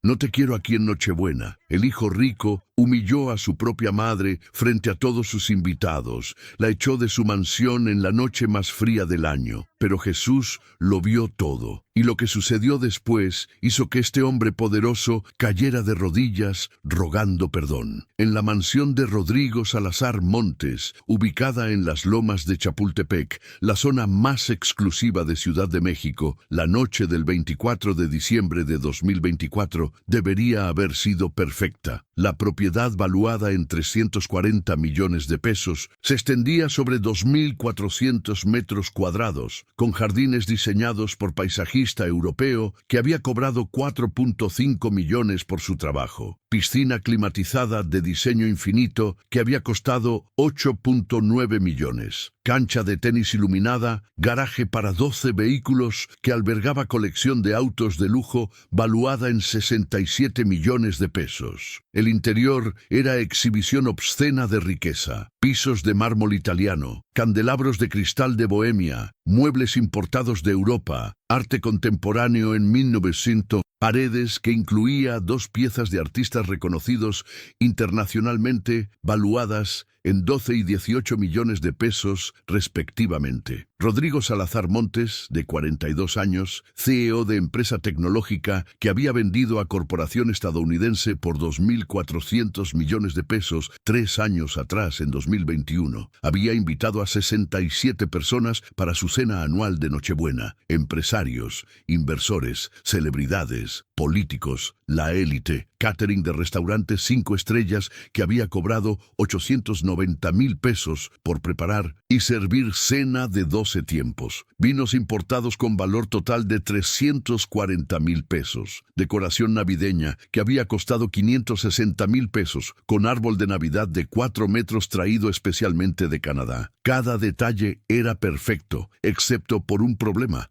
No te quiero aquí en Nochebuena. El hijo rico humilló a su propia madre frente a todos sus invitados, la echó de su mansión en la noche más fría del año. Pero Jesús lo vio todo, y lo que sucedió después hizo que este hombre poderoso cayera de rodillas rogando perdón. En la mansión de Rodrigo Salazar Montes, ubicada en las lomas de Chapultepec, la zona más exclusiva de Ciudad de México, la noche del 24 de diciembre de 2024 debería haber sido perfecta. La propiedad, valuada en 340 millones de pesos, se extendía sobre 2.400 metros cuadrados, con jardines diseñados por paisajista europeo que había cobrado 4.5 millones por su trabajo, piscina climatizada de diseño infinito que había costado 8.9 millones, cancha de tenis iluminada, garaje para 12 vehículos que albergaba colección de autos de lujo valuada en 67 millones de pesos. El interior era exhibición obscena de riqueza, pisos de mármol italiano, candelabros de cristal de Bohemia, muebles importados de Europa, arte contemporáneo en 1900, paredes que incluía 2 piezas de artistas reconocidos internacionalmente valuadas en 12 y 18 millones de pesos respectivamente. Rodrigo Salazar Montes, de 42 años, CEO de empresa tecnológica que había vendido a corporación estadounidense por 2.400 millones de pesos 3 años atrás, en 2021. Había invitado a 67 personas para su cena anual de Nochebuena. Empresarios, inversores, celebridades, políticos, la élite, catering de restaurantes 5 estrellas que había cobrado 890,000 pesos por preparar y servir cena de 12 tiempos, vinos importados con valor total de 340,000 pesos, decoración navideña que había costado 560,000 pesos, con árbol de Navidad de 4 metros traído especialmente de Canadá. Cada detalle era perfecto, excepto por un problema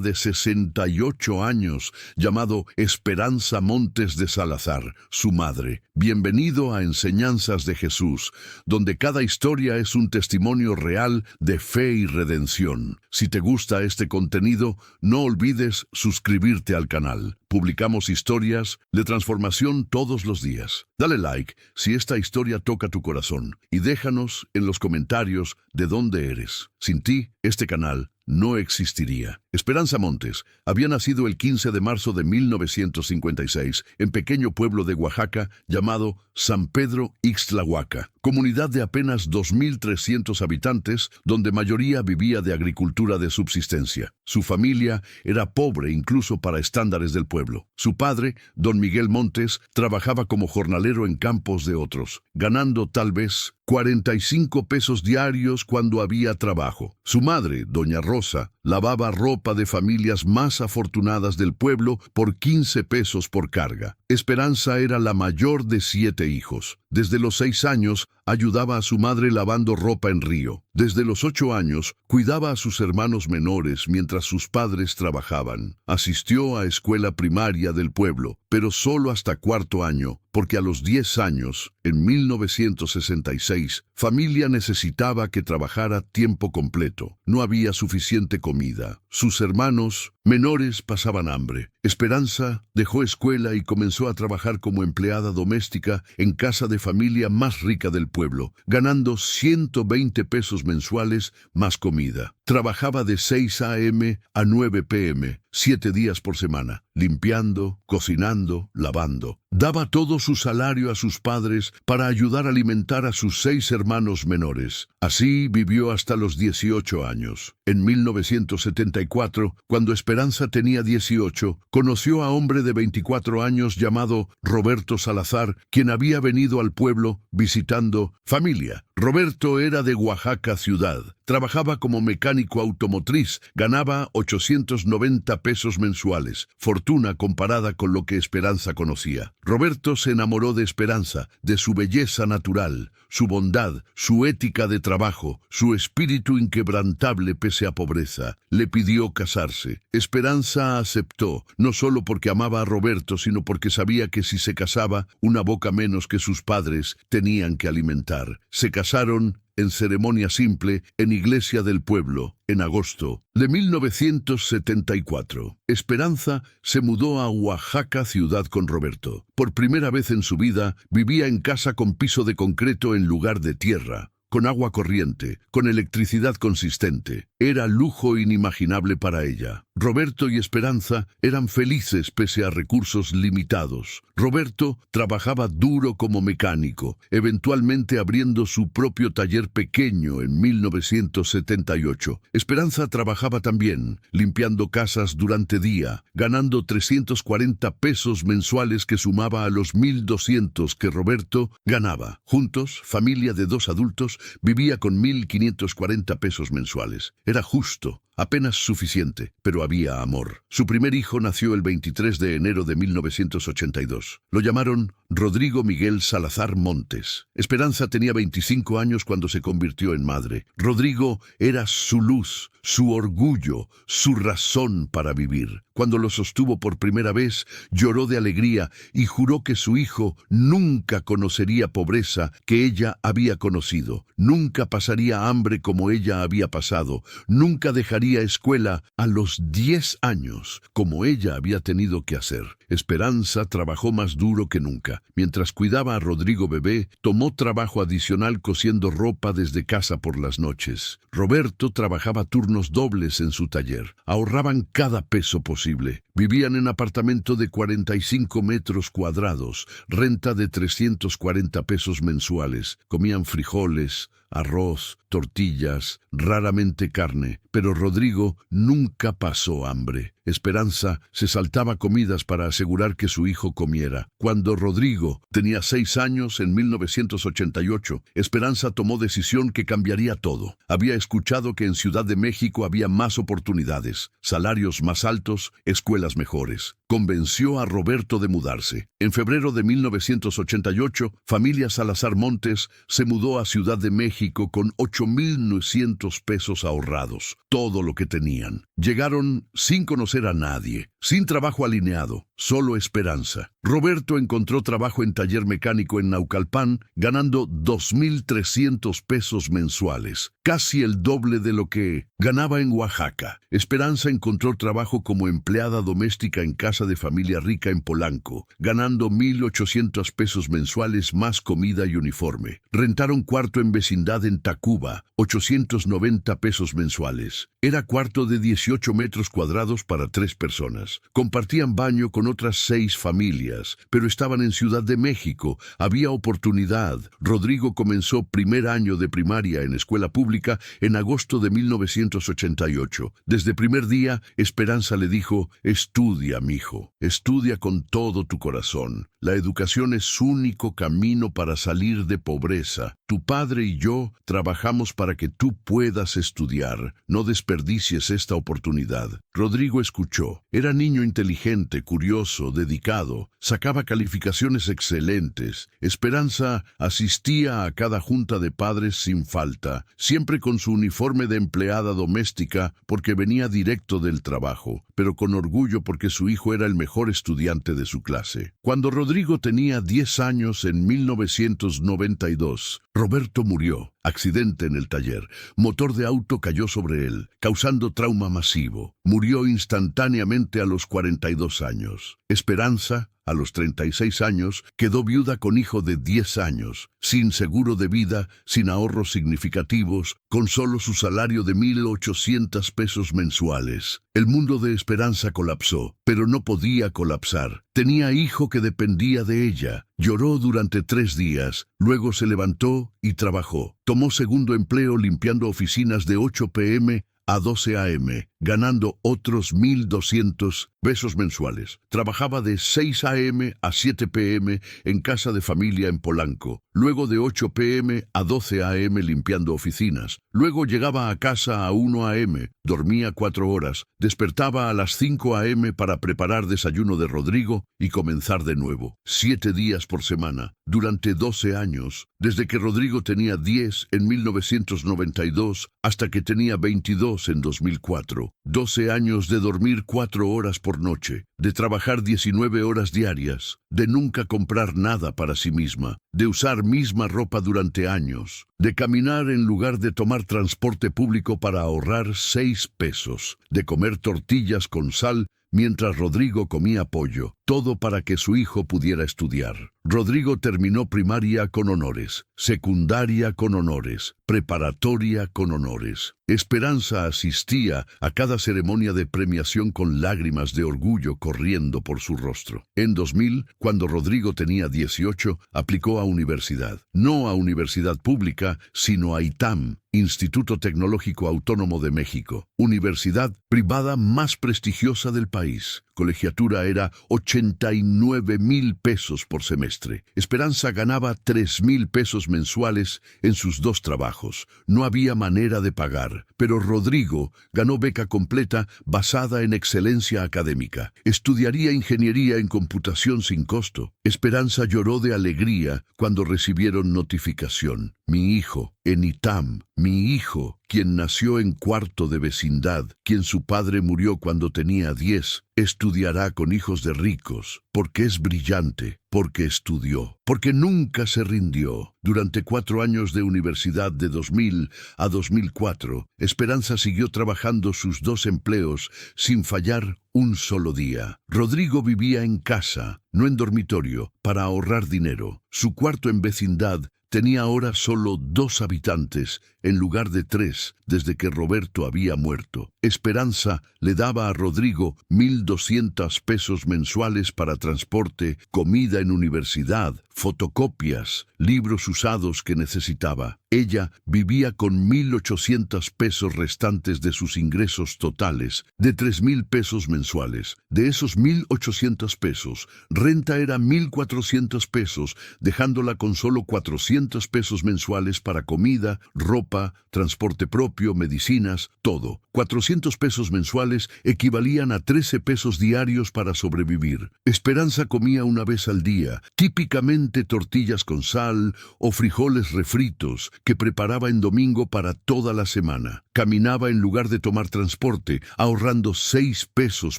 de 68 años, llamado Esperanza Montes de Salazar, su madre. Bienvenido a Enseñanzas de Jesús, donde cada historia es un testimonio real de fe y redención. Si te gusta este contenido, no olvides suscribirte al canal. Publicamos historias de transformación todos los días. Dale like si esta historia toca tu corazón y déjanos en los comentarios de dónde eres. Sin ti, este canal no existiría. Esperanza Montes había nacido el 15 de marzo de 1956 en pequeño pueblo de Oaxaca llamado San Pedro Ixtlahuaca, comunidad de apenas 2.300 habitantes, donde mayoría vivía de agricultura de subsistencia. Su familia era pobre incluso para estándares del pueblo. Su padre, don Miguel Montes, trabajaba como jornalero en campos de otros, ganando tal vez 45 pesos diarios cuando había trabajo. Su madre, doña Rosa, lavaba ropa de familias más afortunadas del pueblo por 15 pesos por carga. Esperanza era la mayor de 7 hijos. Desde los 6 años ayudaba a su madre lavando ropa en río. Desde los 8 años cuidaba a sus hermanos menores mientras sus padres trabajaban. Asistió a escuela primaria del pueblo, pero solo hasta 4º año, porque a los 10 años, en 1966, familia necesitaba que trabajara tiempo completo. No había suficiente comida. Sus hermanos menores pasaban hambre. Esperanza dejó escuela y comenzó a trabajar como empleada doméstica en casa de familia más rica del pueblo, ganando 120 pesos mensuales más comida. Trabajaba de 6 a.m. a 9 p.m., 7 días por semana, limpiando, cocinando, lavando. Daba todo su salario a sus padres para ayudar a alimentar a sus 6 hermanos menores. Así vivió hasta los 18 años. En 1974, cuando Esperanza tenía 18, conoció a hombre de 24 años llamado Roberto Salazar, quien había venido al pueblo visitando familia. Roberto era de Oaxaca ciudad. Trabajaba como mecánico automotriz, ganaba 890 pesos mensuales, fortuna comparada con lo que Esperanza conocía. Roberto se enamoró de Esperanza, de su belleza natural, su bondad, su ética de trabajo, su espíritu inquebrantable pese a pobreza. Le pidió casarse. Esperanza aceptó, no solo porque amaba a Roberto, sino porque sabía que si se casaba, una boca menos que sus padres tenían que alimentar. Se casaron en ceremonia simple, en iglesia del pueblo, en agosto de 1974. Esperanza se mudó a Oaxaca, ciudad con Roberto. Por primera vez en su vida, vivía en casa con piso de concreto en lugar de tierra, con agua corriente, con electricidad consistente. Era lujo inimaginable para ella. Roberto y Esperanza eran felices pese a recursos limitados. Roberto trabajaba duro como mecánico, eventualmente abriendo su propio taller pequeño en 1978. Esperanza trabajaba también, limpiando casas durante día, ganando 340 pesos mensuales que sumaba a los 1.200 que Roberto ganaba. Juntos, familia de 2 adultos, vivía con 1.540 pesos mensuales. Era justo, apenas suficiente, pero había amor. Su primer hijo nació el 23 de enero de 1982. Lo llamaron Rodrigo Miguel Salazar Montes. Esperanza tenía 25 años cuando se convirtió en madre. Rodrigo era su luz, su orgullo, su razón para vivir. Cuando lo sostuvo por primera vez, lloró de alegría y juró que su hijo nunca conocería pobreza que ella había conocido, nunca pasaría hambre como ella había pasado, nunca dejaría escuela a los 10 años como ella había tenido que hacer. Esperanza trabajó más duro que nunca. Mientras cuidaba a Rodrigo bebé, tomó trabajo adicional cosiendo ropa desde casa por las noches. Roberto trabajaba turnos dobles en su taller. Ahorraban cada peso posible. Vivían en apartamento de 45 metros cuadrados, renta de 340 pesos mensuales. Comían frijoles, arroz, tortillas, raramente carne, pero Rodrigo nunca pasó hambre. Esperanza se saltaba comidas para asegurar que su hijo comiera. Cuando Rodrigo tenía 6 años, en 1988, Esperanza tomó decisión que cambiaría todo. Había escuchado que en Ciudad de México había más oportunidades, salarios más altos, escuelas mejores. Convenció a Roberto de mudarse. En febrero de 1988, familia Salazar Montes se mudó a Ciudad de México con 8.900 pesos ahorrados, todo lo que tenían. Llegaron sin conocer a nadie, sin trabajo alineado, solo esperanza. Roberto encontró trabajo en taller mecánico en Naucalpan, ganando 2.300 pesos mensuales, casi el doble de lo que ganaba en Oaxaca. Esperanza encontró trabajo como empleada doméstica en casa de familia rica en Polanco, ganando 1.800 pesos mensuales más comida y uniforme. Rentaron cuarto en vecindad en Tacuba, 890 pesos mensuales. Era cuarto de 18 metros cuadrados para 3 personas. Compartían baño con otras 6 familias, pero estaban en Ciudad de México. Había oportunidad. Rodrigo comenzó primer año de primaria en escuela pública en agosto de 1988. Desde primer día, Esperanza le dijo: estudia, mijo, estudia con todo tu corazón. La educación es único camino para salir de pobreza. Tu padre y yo trabajamos para que tú puedas estudiar. No desperdicies esta oportunidad. Rodrigo escuchó. Era niño inteligente, curioso, dedicado. Sacaba calificaciones excelentes. Esperanza asistía a cada junta de padres sin falta, siempre con su uniforme de empleada doméstica porque venía directo del trabajo, pero con orgullo porque su hijo era el mejor estudiante de su clase. Cuando Rodrigo tenía 10 años en 1992, Roberto murió. Accidente en el taller. Motor de auto cayó sobre él, causando trauma masivo. Murió instantáneamente a los 42 años. Esperanza, a los 36 años, quedó viuda con hijo de 10 años, sin seguro de vida, sin ahorros significativos, con solo su salario de 1.800 pesos mensuales. El mundo de Esperanza colapsó, pero no podía colapsar. Tenía hijo que dependía de ella. Lloró durante 3 días, luego se levantó y trabajó. Tomó segundo empleo limpiando oficinas de 8 p.m. a 12 a.m., ganando otros 1.200 pesos mensuales. Trabajaba de 6 a.m. a 7 p.m. en casa de familia en Polanco, luego de 8 p.m. a 12 a.m. limpiando oficinas. Luego llegaba a casa a 1 a.m., dormía 4 horas, despertaba a las 5 a.m. para preparar desayuno de Rodrigo y comenzar de nuevo. 7 días por semana, durante 12 años, desde que Rodrigo tenía 10 en 1992 hasta que tenía 22 en 2004. 12 años de dormir 4 horas por noche, de trabajar 19 horas diarias, de nunca comprar nada para sí misma, de usar misma ropa durante años, de caminar en lugar de tomar transporte público para ahorrar 6 pesos, de comer tortillas con sal mientras Rodrigo comía pollo, todo para que su hijo pudiera estudiar. Rodrigo terminó primaria con honores, secundaria con honores, preparatoria con honores. Esperanza asistía a cada ceremonia de premiación con lágrimas de orgullo corriendo por su rostro. En 2000, cuando Rodrigo tenía 18, aplicó a universidad. No a universidad pública, sino a ITAM, Instituto Tecnológico Autónomo de México, universidad privada más prestigiosa del país. Colegiatura era 89,000 pesos por semestre. Esperanza ganaba 3,000 pesos mensuales en sus 2 trabajos. No había manera de pagar, pero Rodrigo ganó beca completa basada en excelencia académica. Estudiaría ingeniería en computación sin costo. Esperanza lloró de alegría cuando recibieron notificación. Mi hijo, en ITAM, mi hijo, quien nació en cuarto de vecindad, quien su padre murió cuando tenía 10, estudiará con hijos de ricos, porque es brillante, porque estudió, porque nunca se rindió. Durante 4 años de universidad de 2000 a 2004, Esperanza siguió trabajando sus 2 empleos sin fallar un solo día. Rodrigo vivía en casa, no en dormitorio, para ahorrar dinero. Su cuarto en vecindad tenía ahora solo 2 habitantes, en lugar de 3, desde que Roberto había muerto. Esperanza le daba a Rodrigo 1,200 pesos mensuales para transporte, comida en universidad, fotocopias, libros usados que necesitaba. Ella vivía con 1,800 pesos restantes de sus ingresos totales, de 3,000 pesos mensuales. De esos 1,800 pesos, renta era 1,400 pesos, dejándola con solo 400 pesos mensuales para comida, ropa, transporte propio, medicinas, todo. 400 pesos mensuales equivalían a 13 pesos diarios para sobrevivir. Esperanza comía una vez al día, típicamente tortillas con sal o frijoles refritos, que preparaba en domingo para toda la semana. Caminaba en lugar de tomar transporte, ahorrando 6 pesos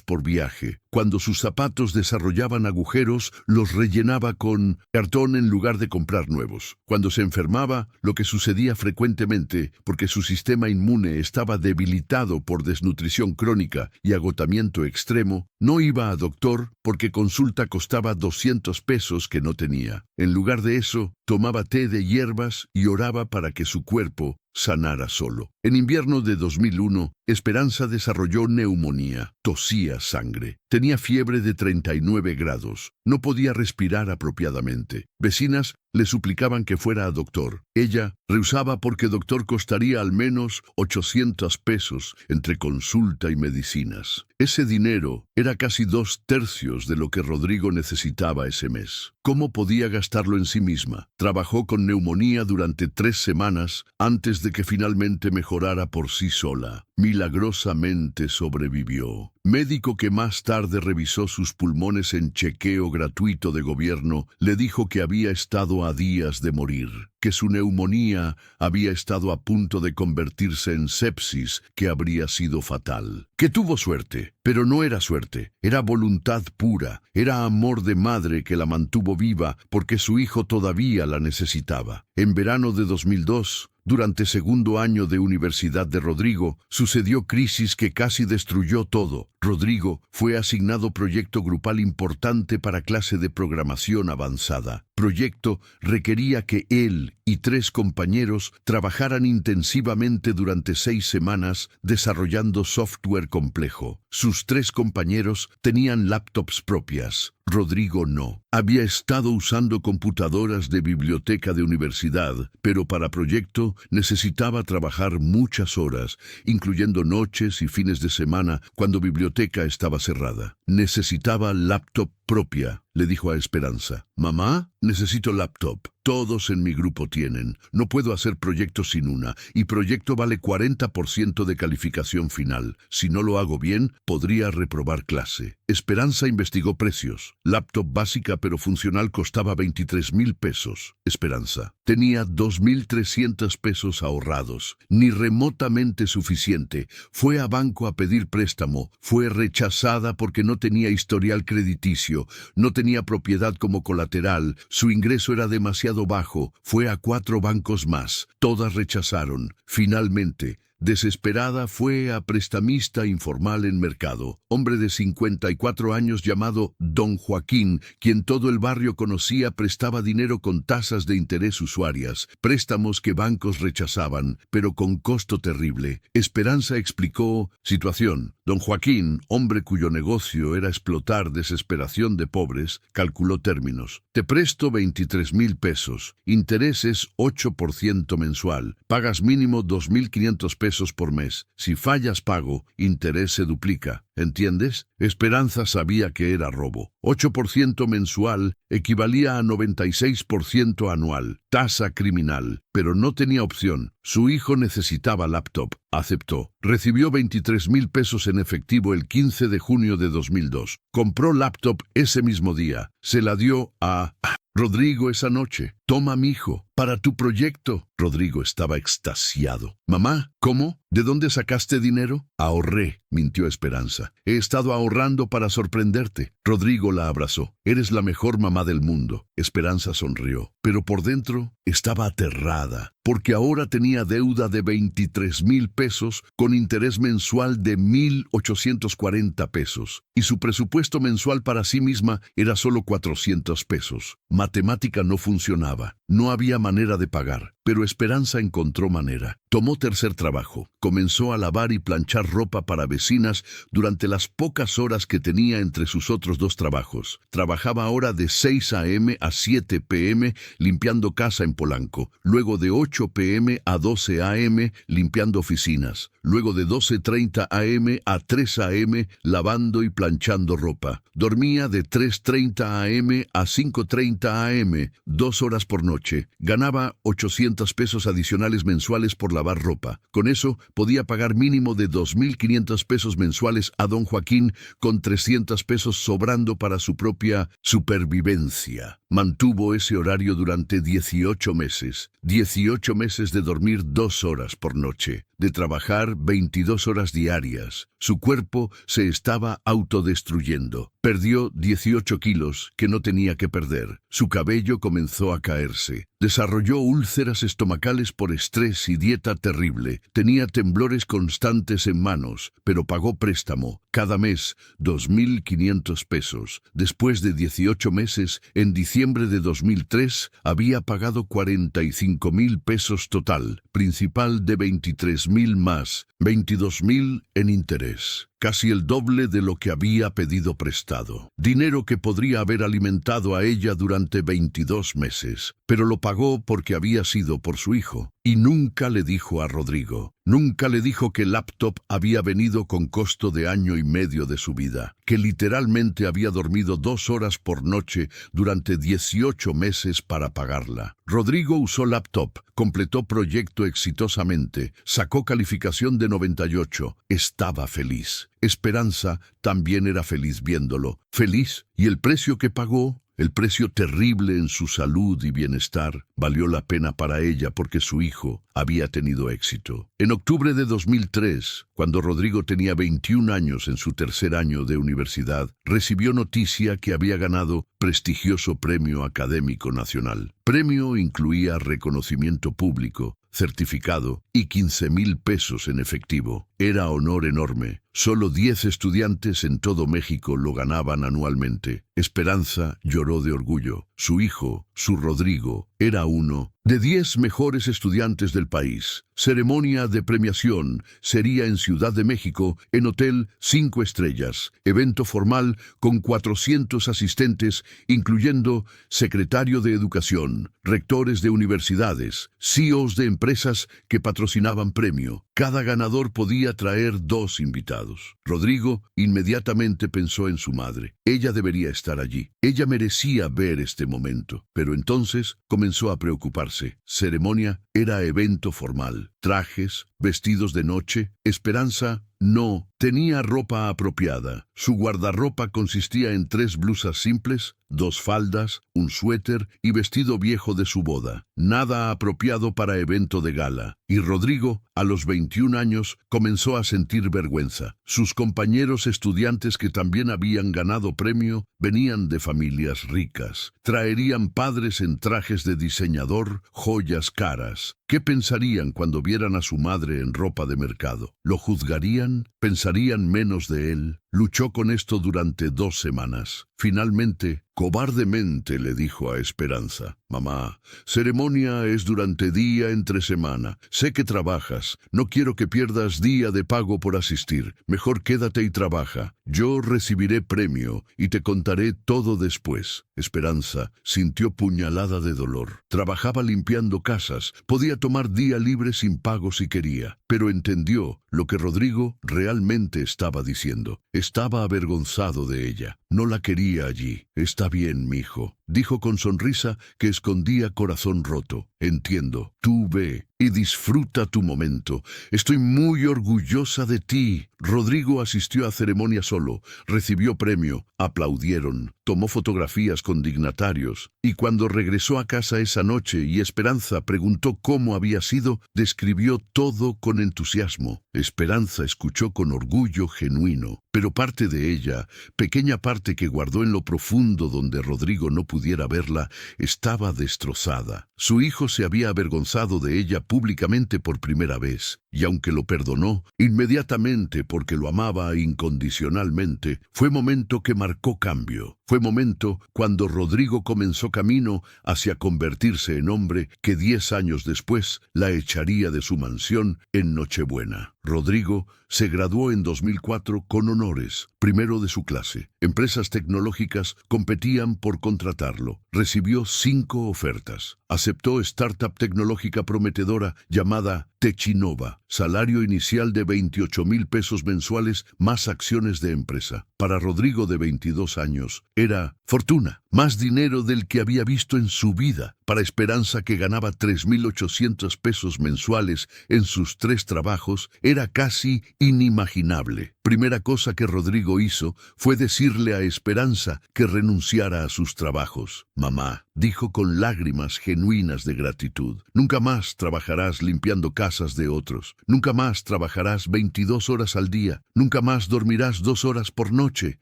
por viaje. Cuando sus zapatos desarrollaban agujeros, los rellenaba con cartón en lugar de comprar nuevos. Cuando se enfermaba, lo que sucedía frecuentemente, porque su sistema inmune estaba debilitado por desnutrición crónica y agotamiento extremo, no iba a doctor porque consulta costaba 200 pesos que no tenía. En lugar de eso, tomaba té de hierbas y oraba para que su cuerpo sanara solo. En invierno de 2001, Esperanza desarrolló neumonía, tosía sangre, tenía fiebre de 39 grados, no podía respirar apropiadamente. Vecinas le suplicaban que fuera a doctor. Ella rehusaba porque doctor costaría al menos 800 pesos entre consulta y medicinas. Ese dinero era casi 2/3 de lo que Rodrigo necesitaba ese mes. ¿Cómo podía gastarlo en sí misma? Trabajó con neumonía durante 3 semanas antes de que finalmente mejorara por sí sola. Milagrosamente sobrevivió. Médico que más tarde revisó sus pulmones en chequeo gratuito de gobierno, le dijo que había estado a días de morir, que su neumonía había estado a punto de convertirse en sepsis, que habría sido fatal. Que tuvo suerte, pero no era suerte, era voluntad pura, era amor de madre que la mantuvo viva porque su hijo todavía la necesitaba. En verano de 2002, durante segundo año de universidad de Rodrigo, sucedió crisis que casi destruyó todo. Rodrigo fue asignado proyecto grupal importante para clase de programación avanzada. Proyecto requería que él y 3 compañeros trabajaran intensivamente durante 6 semanas desarrollando software complejo. Sus 3 compañeros tenían laptops propias. Rodrigo no. Había estado usando computadoras de biblioteca de universidad, pero para proyecto necesitaba trabajar muchas horas, incluyendo noches y fines de semana cuando biblioteca estaba cerrada. Necesitaba laptop propia, le dijo a Esperanza. Mamá, necesito laptop. Todos en mi grupo tienen. No puedo hacer proyecto sin una, y proyecto vale 40% de calificación final. Si no lo hago bien, podría reprobar clase. Esperanza investigó precios. Laptop básica pero funcional costaba 23,000 pesos. Esperanza tenía 2,300 pesos ahorrados. Ni remotamente suficiente. Fue a banco a pedir préstamo. Fue rechazada porque no tenía historial crediticio. No tenía propiedad como colateral. Su ingreso era demasiado bajo. Fue a 4 bancos más. Todas rechazaron. Finalmente, desesperada, fue a prestamista informal en mercado, hombre de 54 años llamado Don Joaquín, quien todo el barrio conocía. Prestaba dinero con tasas de interés usuarias, préstamos que bancos rechazaban, pero con costo terrible. Esperanza explicó situación. Don Joaquín, hombre cuyo negocio era explotar desesperación de pobres, calculó términos. Te presto 23,000 pesos, intereses 8% mensual, pagas mínimo 2,500 pesos por mes. Si fallas pago, interés se duplica. ¿Entiendes? Esperanza sabía que era robo. 8% mensual equivalía a 96% anual. Tasa criminal. Pero no tenía opción. Su hijo necesitaba laptop. Aceptó. Recibió 23,000 pesos en efectivo el 15 de junio de 2002. Compró laptop ese mismo día. Se la dio a Rodrigo esa noche. Toma, mijo, para tu proyecto. Rodrigo estaba extasiado. Mamá, ¿cómo? ¿De dónde sacaste dinero? Ahorré, mintió Esperanza. He estado ahorrando para sorprenderte. Rodrigo la abrazó. Eres la mejor mamá del mundo. Esperanza sonrió, pero por dentro estaba aterrada, porque ahora tenía deuda de 23,000 pesos con interés mensual de 1,840 pesos, y su presupuesto mensual para sí misma era solo 400 pesos. Matemática no funcionaba. No había manera de pagar, pero Esperanza encontró manera. Tomó tercer trabajo. Comenzó a lavar y planchar ropa para vecinas durante las pocas horas que tenía entre sus otros 2 trabajos. Trabajaba ahora de 6 a.m. a 7 p.m. limpiando casa en Polanco, luego de 8 p.m. a 12 a.m. limpiando oficinas, luego de 12:30 a.m. a 3 a.m. lavando y planchando ropa. Dormía de 3:30 a.m. a 5:30 a.m., 2 horas por noche. Ganaba 800 pesos adicionales mensuales por lavar ropa. Con eso podía pagar mínimo de 2,500 pesos mensuales a don Joaquín, con 300 pesos sobrando para su propia supervivencia. Mantuvo ese horario durante 18 meses. 18 meses de dormir 2 horas por noche, de trabajar 22 horas diarias. Su cuerpo se estaba autodestruyendo. Perdió 18 kilos que no tenía que perder. Su cabello comenzó a caerse. Desarrolló úlceras estomacales por estrés y dieta terrible. Tenía temblores constantes en manos, pero pagó préstamo. Cada mes, 2,500 pesos. Después de 18 meses, en diciembre de 2003, había pagado 45,000 pesos total. Principal de 23,000 más 22,000 en interés. Casi el doble de lo que había pedido prestado. Dinero que podría haber alimentado a ella durante 22 meses. Pero lo pagó porque había sido por su hijo. Y nunca le dijo a Rodrigo. Nunca le dijo que el laptop había venido con costo de 1,5 años de su vida. Que literalmente había dormido 2 horas por noche durante 18 meses para pagarla. Rodrigo usó laptop, completó proyecto exitosamente, sacó calificación de 98. Estaba feliz. Esperanza también era feliz viéndolo. Feliz. ¿Y el precio que pagó? El precio terrible en su salud y bienestar valió la pena para ella porque su hijo había tenido éxito. En octubre de 2003, cuando Rodrigo tenía 21 años en su tercer año de universidad, recibió noticia que había ganado prestigioso premio académico nacional. Premio incluía reconocimiento público, certificado y 15,000 pesos en efectivo. Era honor enorme. Solo 10 estudiantes en todo México lo ganaban anualmente. Esperanza lloró de orgullo. Su hijo, su Rodrigo, era uno de 10 mejores estudiantes del país. Ceremonia de premiación sería en Ciudad de México, en Hotel 5 Estrellas. Evento formal con 400 asistentes, incluyendo secretario de Educación, rectores de universidades, CEOs de empresas que patrocinaban premio. Cada ganador podía traer 2 invitados. invitados. Rodrigo inmediatamente pensó en su madre. Ella debería estar allí. Ella merecía ver este momento. Pero entonces comenzó a preocuparse. Ceremonia era evento formal. Trajes, vestidos de noche. Esperanza no tenía ropa apropiada. Su guardarropa consistía en 3 blusas simples, 2 faldas, un suéter y vestido viejo de su boda. Nada apropiado para evento de gala. Y Rodrigo, a los 21 años, comenzó a sentir vergüenza. Sus compañeros estudiantes que también habían ganado premio venían de familias ricas. Traerían padres en trajes de diseñador, joyas caras. ¿Qué pensarían cuando vieran a su madre en ropa de mercado? ¿Lo juzgarían? ¿Pensarían menos de él? Luchó con esto durante 2 semanas. Finalmente, cobardemente le dijo a Esperanza: «Mamá, ceremonia es durante día entre semana. Sé que trabajas. No quiero que pierdas día de pago por asistir. Mejor quédate y trabaja. Yo recibiré premio y te contaré todo después». Esperanza sintió puñalada de dolor. Trabajaba limpiando casas. Podía tomar día libre sin pago si quería. Pero entendió lo que Rodrigo realmente estaba diciendo. Estaba avergonzado de ella. No la quería allí. «Está bien, mijo», dijo con sonrisa que escondía corazón roto. «Entiendo. Tú ve y disfruta tu momento. Estoy muy orgullosa de ti». Rodrigo asistió a ceremonia solo, recibió premio, aplaudieron, tomó fotografías con dignatarios, y cuando regresó a casa esa noche y Esperanza preguntó cómo había sido, describió todo con entusiasmo. Esperanza escuchó con orgullo genuino, pero parte de ella, pequeña parte que guardó en lo profundo donde Rodrigo no pudiera verla, estaba destrozada. Su hijo se había avergonzado de ella públicamente por primera vez, y aunque lo perdonó, inmediatamente porque lo amaba incondicionalmente, fue momento que marcó cambio. Fue momento cuando Rodrigo comenzó camino hacia convertirse en hombre que 10 años después la echaría de su mansión en Nochebuena. Rodrigo se graduó en 2004 con honores, primero de su clase. Empresas tecnológicas competían por contratarlo. Recibió 5 ofertas. Aceptó startup tecnológica prometedora llamada Techinova. Salario inicial de 28,000 pesos mensuales más acciones de empresa. Para Rodrigo, de 22 años, era fortuna, más dinero del que había visto en su vida. Para Esperanza, que ganaba 3,800 pesos mensuales en sus 3 trabajos, era casi inimaginable. Primera cosa que Rodrigo hizo fue decirle a Esperanza que renunciara a sus trabajos. «Mamá», dijo con lágrimas genuinas de gratitud, «nunca más trabajarás limpiando casas de otros. Nunca más trabajarás 22 horas al día. Nunca más dormirás 2 horas por noche.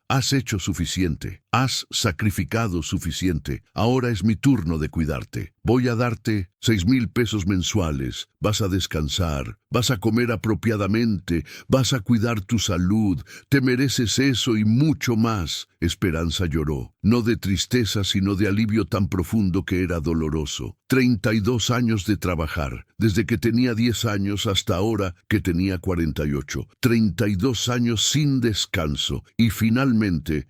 Has hecho suficiente. Has sacrificado suficiente. Ahora es mi turno de cuidarte. Voy a darte 6,000 pesos mensuales. Vas a descansar. Vas a comer apropiadamente. Vas a cuidar tu salud. Te mereces eso y mucho más». Esperanza lloró, no de tristeza, sino de alivio tan profundo que era doloroso. 32 años de trabajar, desde que tenía 10 años hasta ahora que tenía 48. 32 años sin descanso. Y finalmente,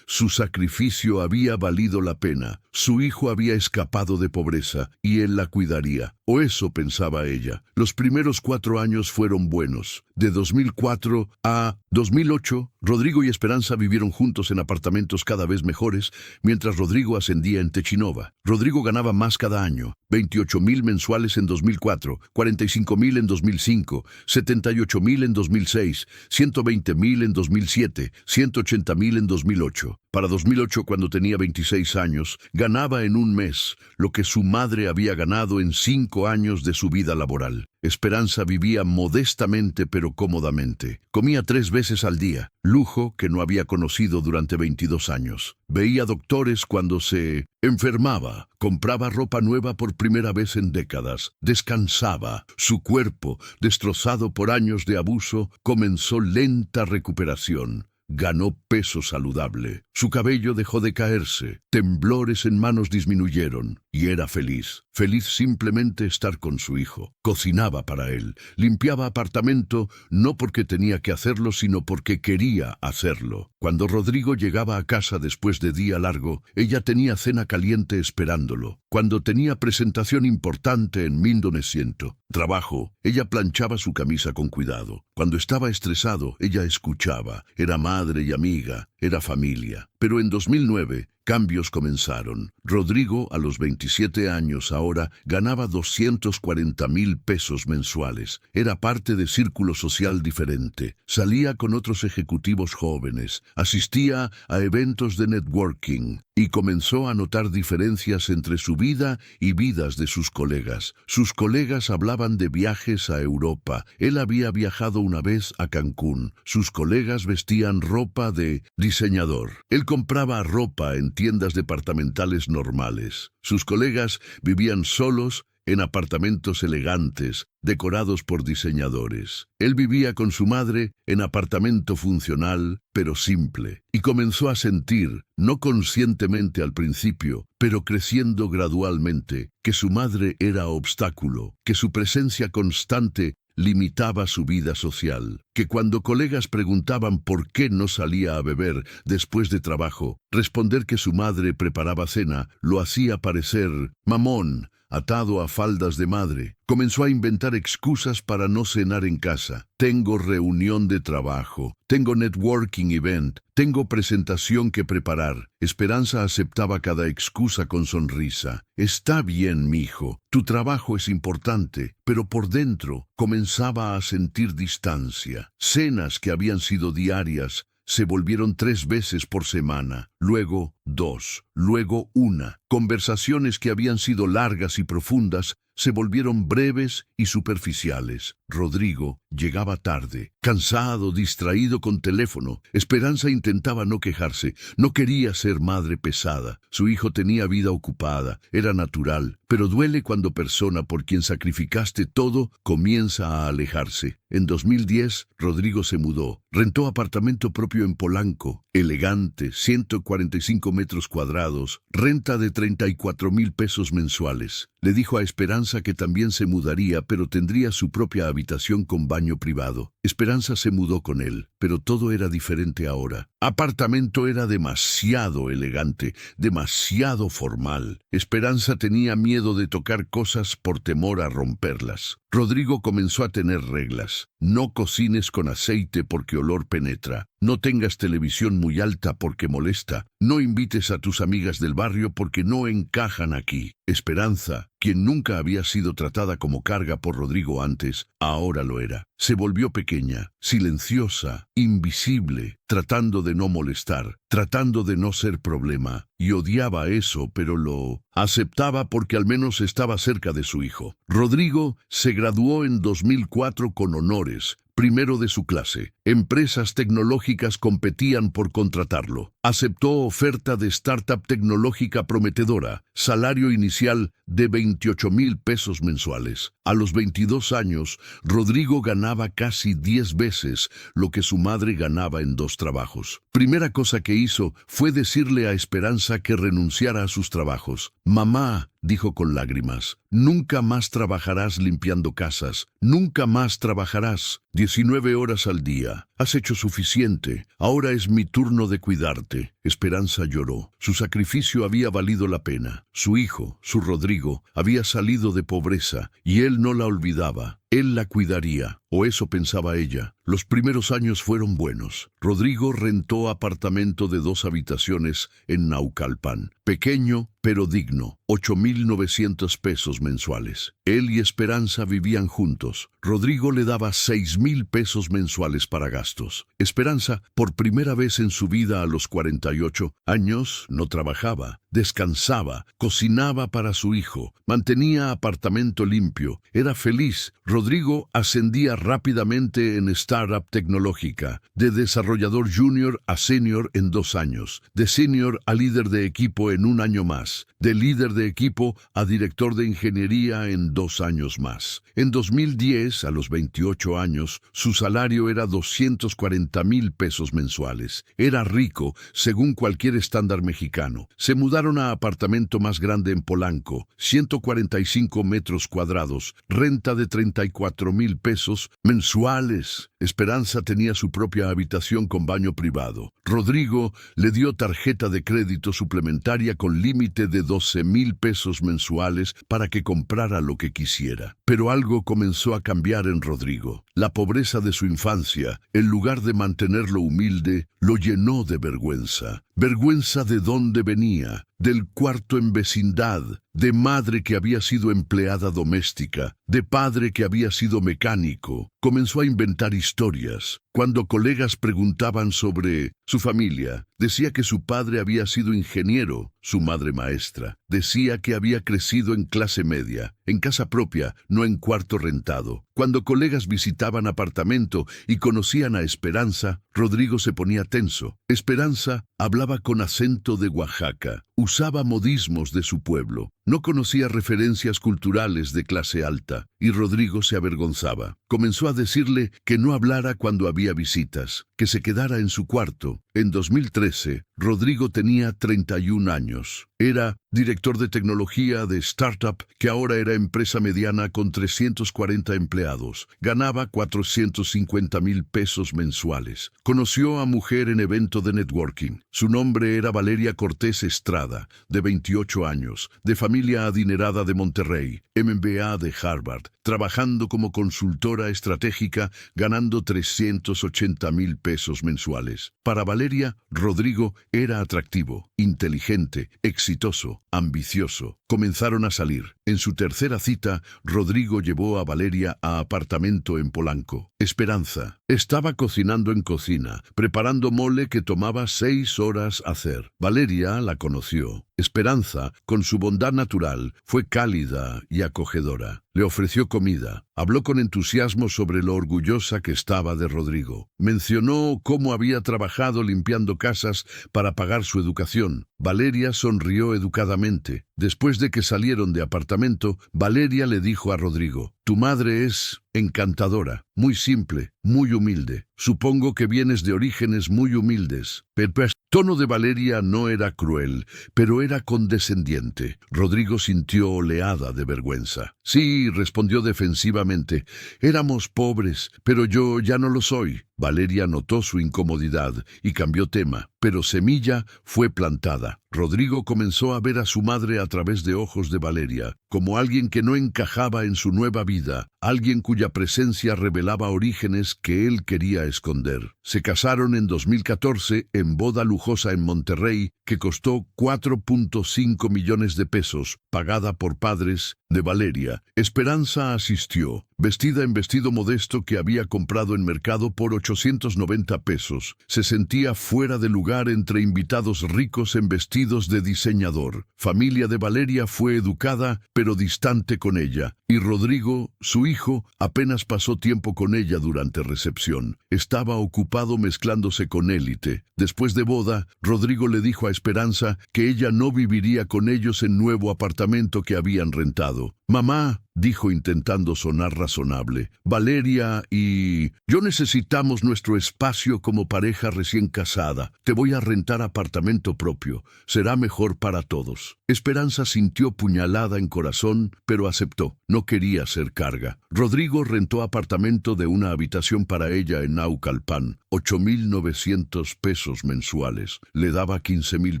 su sacrificio había valido la pena. Su hijo había escapado de pobreza y él la cuidaría. O eso pensaba ella. Los primeros 4 años fueron buenos. De 2004 a 2008, Rodrigo y Esperanza vivieron juntos en apartamentos cada vez mejores, mientras Rodrigo ascendía en Techinova. Rodrigo ganaba más cada año: 28,000 mensuales en 2004, 45,000 en 2005, 78,000 en 2006, 120,000 en 2007, 180,000 en 2008. Para 2008, cuando tenía 26 años, ganaba en un mes lo que su madre había ganado en 5 años de su vida laboral. Esperanza vivía modestamente pero cómodamente. Comía 3 veces al día, lujo que no había conocido durante 22 años. Veía doctores cuando se enfermaba, compraba ropa nueva por primera vez en décadas, descansaba. Su cuerpo, destrozado por años de abuso, comenzó lenta recuperación. Ganó peso saludable. Su cabello dejó de caerse. Temblores en manos disminuyeron. Y era feliz. Feliz simplemente estar con su hijo. Cocinaba para él. Limpiaba apartamento no porque tenía que hacerlo, sino porque quería hacerlo. Cuando Rodrigo llegaba a casa después de día largo, ella tenía cena caliente esperándolo. Cuando tenía presentación importante en 1900. Trabajo, ella planchaba su camisa con cuidado. Cuando estaba estresado, ella escuchaba. Era madre y amiga, era familia. Pero en 2009, cambios comenzaron. Rodrigo, a los 27 años ahora, ganaba 240,000 pesos mensuales. Era parte de círculo social diferente. Salía con otros ejecutivos jóvenes. Asistía a eventos de networking. Y comenzó a notar diferencias entre su vida y vidas de sus colegas. Sus colegas hablaban de viajes a Europa. Él había viajado una vez a Cancún. Sus colegas vestían ropa de diseñador. Él compraba ropa en tiendas departamentales normales. Sus colegas vivían solos en apartamentos elegantes, decorados por diseñadores. Él vivía con su madre en apartamento funcional, pero simple, y comenzó a sentir, no conscientemente al principio, pero creciendo gradualmente, que su madre era obstáculo, que su presencia constante limitaba su vida social, que cuando colegas preguntaban por qué no salía a beber después de trabajo, responder que su madre preparaba cena lo hacía parecer mamón, atado a faldas de madre. Comenzó a inventar excusas para no cenar en casa. Tengo reunión de trabajo, tengo networking event, tengo presentación que preparar. Esperanza aceptaba cada excusa con sonrisa. Está bien, mijo, tu trabajo es importante, pero por dentro comenzaba a sentir distancia. Cenas que habían sido diarias se volvieron 3 veces por semana, luego 2, luego 1. Conversaciones que habían sido largas y profundas se volvieron breves y superficiales. Rodrigo llegaba tarde, cansado, distraído con teléfono. Esperanza intentaba no quejarse, no quería ser madre pesada. Su hijo tenía vida ocupada, era natural, pero duele cuando persona por quien sacrificaste todo comienza a alejarse. En 2010, Rodrigo se mudó, rentó apartamento propio en Polanco, elegante, 145 metros cuadrados, renta de 34,000 pesos mensuales. Le dijo a Esperanza que también se mudaría, pero tendría su propia habitación con baño privado. Esperanza se mudó con él, pero todo era diferente ahora. Apartamento era demasiado elegante, demasiado formal. Esperanza tenía miedo de tocar cosas por temor a romperlas. Rodrigo comenzó a tener reglas. No cocines con aceite porque olor penetra. No tengas televisión muy alta porque molesta. No invites a tus amigas del barrio porque no encajan aquí. Esperanza, quien nunca había sido tratada como carga por Rodrigo antes, ahora lo era. Se volvió pequeña, silenciosa, invisible, tratando de no molestar, tratando de no ser problema. Y odiaba eso, pero lo aceptaba porque al menos estaba cerca de su hijo. Rodrigo se graduó en 2004 con honores, primero de su clase. Empresas tecnológicas competían por contratarlo. Aceptó oferta de startup tecnológica prometedora, salario inicial de 28,000 pesos mensuales. A los 22 años, Rodrigo ganaba casi 10 veces lo que su madre ganaba en 2 trabajos. Primera cosa que hizo fue decirle a Esperanza que renunciara a sus trabajos. Mamá, dijo con lágrimas, nunca más trabajarás limpiando casas, nunca más trabajarás 19 horas al día. Has hecho suficiente, ahora es mi turno de cuidarte. Esperanza lloró. Su sacrificio había valido la pena. Su hijo, su Rodrigo, había salido de pobreza y él no la olvidaba. Él la cuidaría, o eso pensaba ella. Los primeros años fueron buenos. Rodrigo rentó apartamento de 2 habitaciones en Naucalpan. Pequeño, pero digno. 8,900 pesos mensuales. Él y Esperanza vivían juntos. Rodrigo le daba 6,000 pesos mensuales para gastos. Esperanza, por primera vez en su vida a los 48 años, no trabajaba. Descansaba, cocinaba para su hijo, mantenía apartamento limpio, era feliz. Rodrigo ascendía rápidamente en startup tecnológica, de desarrollador junior a senior en 2 años, de senior a líder de equipo en 1 año más, de líder de equipo a director de ingeniería en 2 años más. En 2010, a los 28 años, su salario era 240,000 pesos mensuales. Era rico, según cualquier estándar mexicano. Se mudaron a apartamento más grande en Polanco, 145 metros cuadrados, renta de 34,000 pesos mensuales. Esperanza tenía su propia habitación con baño privado. Rodrigo le dio tarjeta de crédito suplementaria con límite de 12,000 10,000 pesos mensuales para que comprara lo que quisiera. Pero algo comenzó a cambiar en Rodrigo. La pobreza de su infancia, en lugar de mantenerlo humilde, lo llenó de vergüenza. Vergüenza de dónde venía, del cuarto en vecindad, de madre que había sido empleada doméstica, de padre que había sido mecánico. Comenzó a inventar historias. Cuando colegas preguntaban sobre su familia, decía que su padre había sido ingeniero, su madre maestra. Decía que había crecido en clase media, en casa propia, no en cuarto rentado. Cuando colegas visitaban apartamento y conocían a Esperanza, Rodrigo se ponía tenso. Esperanza hablaba con acento de Oaxaca, usaba modismos de su pueblo, no conocía referencias culturales de clase alta, y Rodrigo se avergonzaba. Comenzó a decirle que no hablara cuando había visitas, que se quedara en su cuarto. En 2013, Rodrigo tenía 31 años. Era director de tecnología de startup que ahora era empresa mediana con 340 empleados. Ganaba 450,000 pesos mensuales. Conoció a mujer en evento de networking. Su nombre era Valeria Cortés Estrada, de 28 años, de familia adinerada de Monterrey, MBA de Harvard, trabajando como consultora estratégica, ganando 380,000 pesos mensuales. Para Valeria, Rodrigo era atractivo, inteligente, exitoso, ambicioso. Comenzaron a salir. En su tercera cita, Rodrigo llevó a Valeria a apartamento en Polanco. Esperanza estaba cocinando en cocina, preparando mole que tomaba 6 horas hacer. Valeria la conoció. Esperanza, con su bondad natural, fue cálida y acogedora. Le ofreció comida. Habló con entusiasmo sobre lo orgullosa que estaba de Rodrigo. Mencionó cómo había trabajado limpiando casas para pagar su educación. Valeria sonrió educadamente. Después de que salieron de apartamento, Valeria le dijo a Rodrigo: «Tu madre es encantadora, muy simple, muy humilde. Supongo que vienes de orígenes muy humildes». El tono de Valeria no era cruel, pero era condescendiente. Rodrigo sintió oleada de vergüenza. «Sí», respondió defensivamente, «éramos pobres, pero yo ya no lo soy». Valeria notó su incomodidad y cambió tema, pero semilla fue plantada. Rodrigo comenzó a ver a su madre a través de ojos de Valeria, como alguien que no encajaba en su nueva vida, alguien cuya presencia revelaba orígenes que él quería esconder. Se casaron en 2014 en boda lujosa en Monterrey, que costó 4.5 millones de pesos, pagada por padres de Valeria. Esperanza asistió, vestida en vestido modesto que había comprado en mercado por 890 pesos. Se sentía fuera de lugar entre invitados ricos en vestidos de diseñador. Familia de Valeria fue educada, pero distante con ella, y Rodrigo, su hijo, apenas pasó tiempo con ella durante recepción. Estaba ocupado mezclándose con élite. Después de boda, Rodrigo le dijo a Esperanza que ella no viviría con ellos en nuevo apartamento que habían rentado. «Mamá», dijo intentando sonar razonable, «Valeria y yo necesitamos nuestro espacio como pareja recién casada. Te voy a rentar apartamento propio. Será mejor para todos». Esperanza sintió puñalada en corazón, pero aceptó. No quería ser carga. Rodrigo rentó apartamento de una habitación para ella en Naucalpan, 8,900 pesos mensuales. Le daba 15,000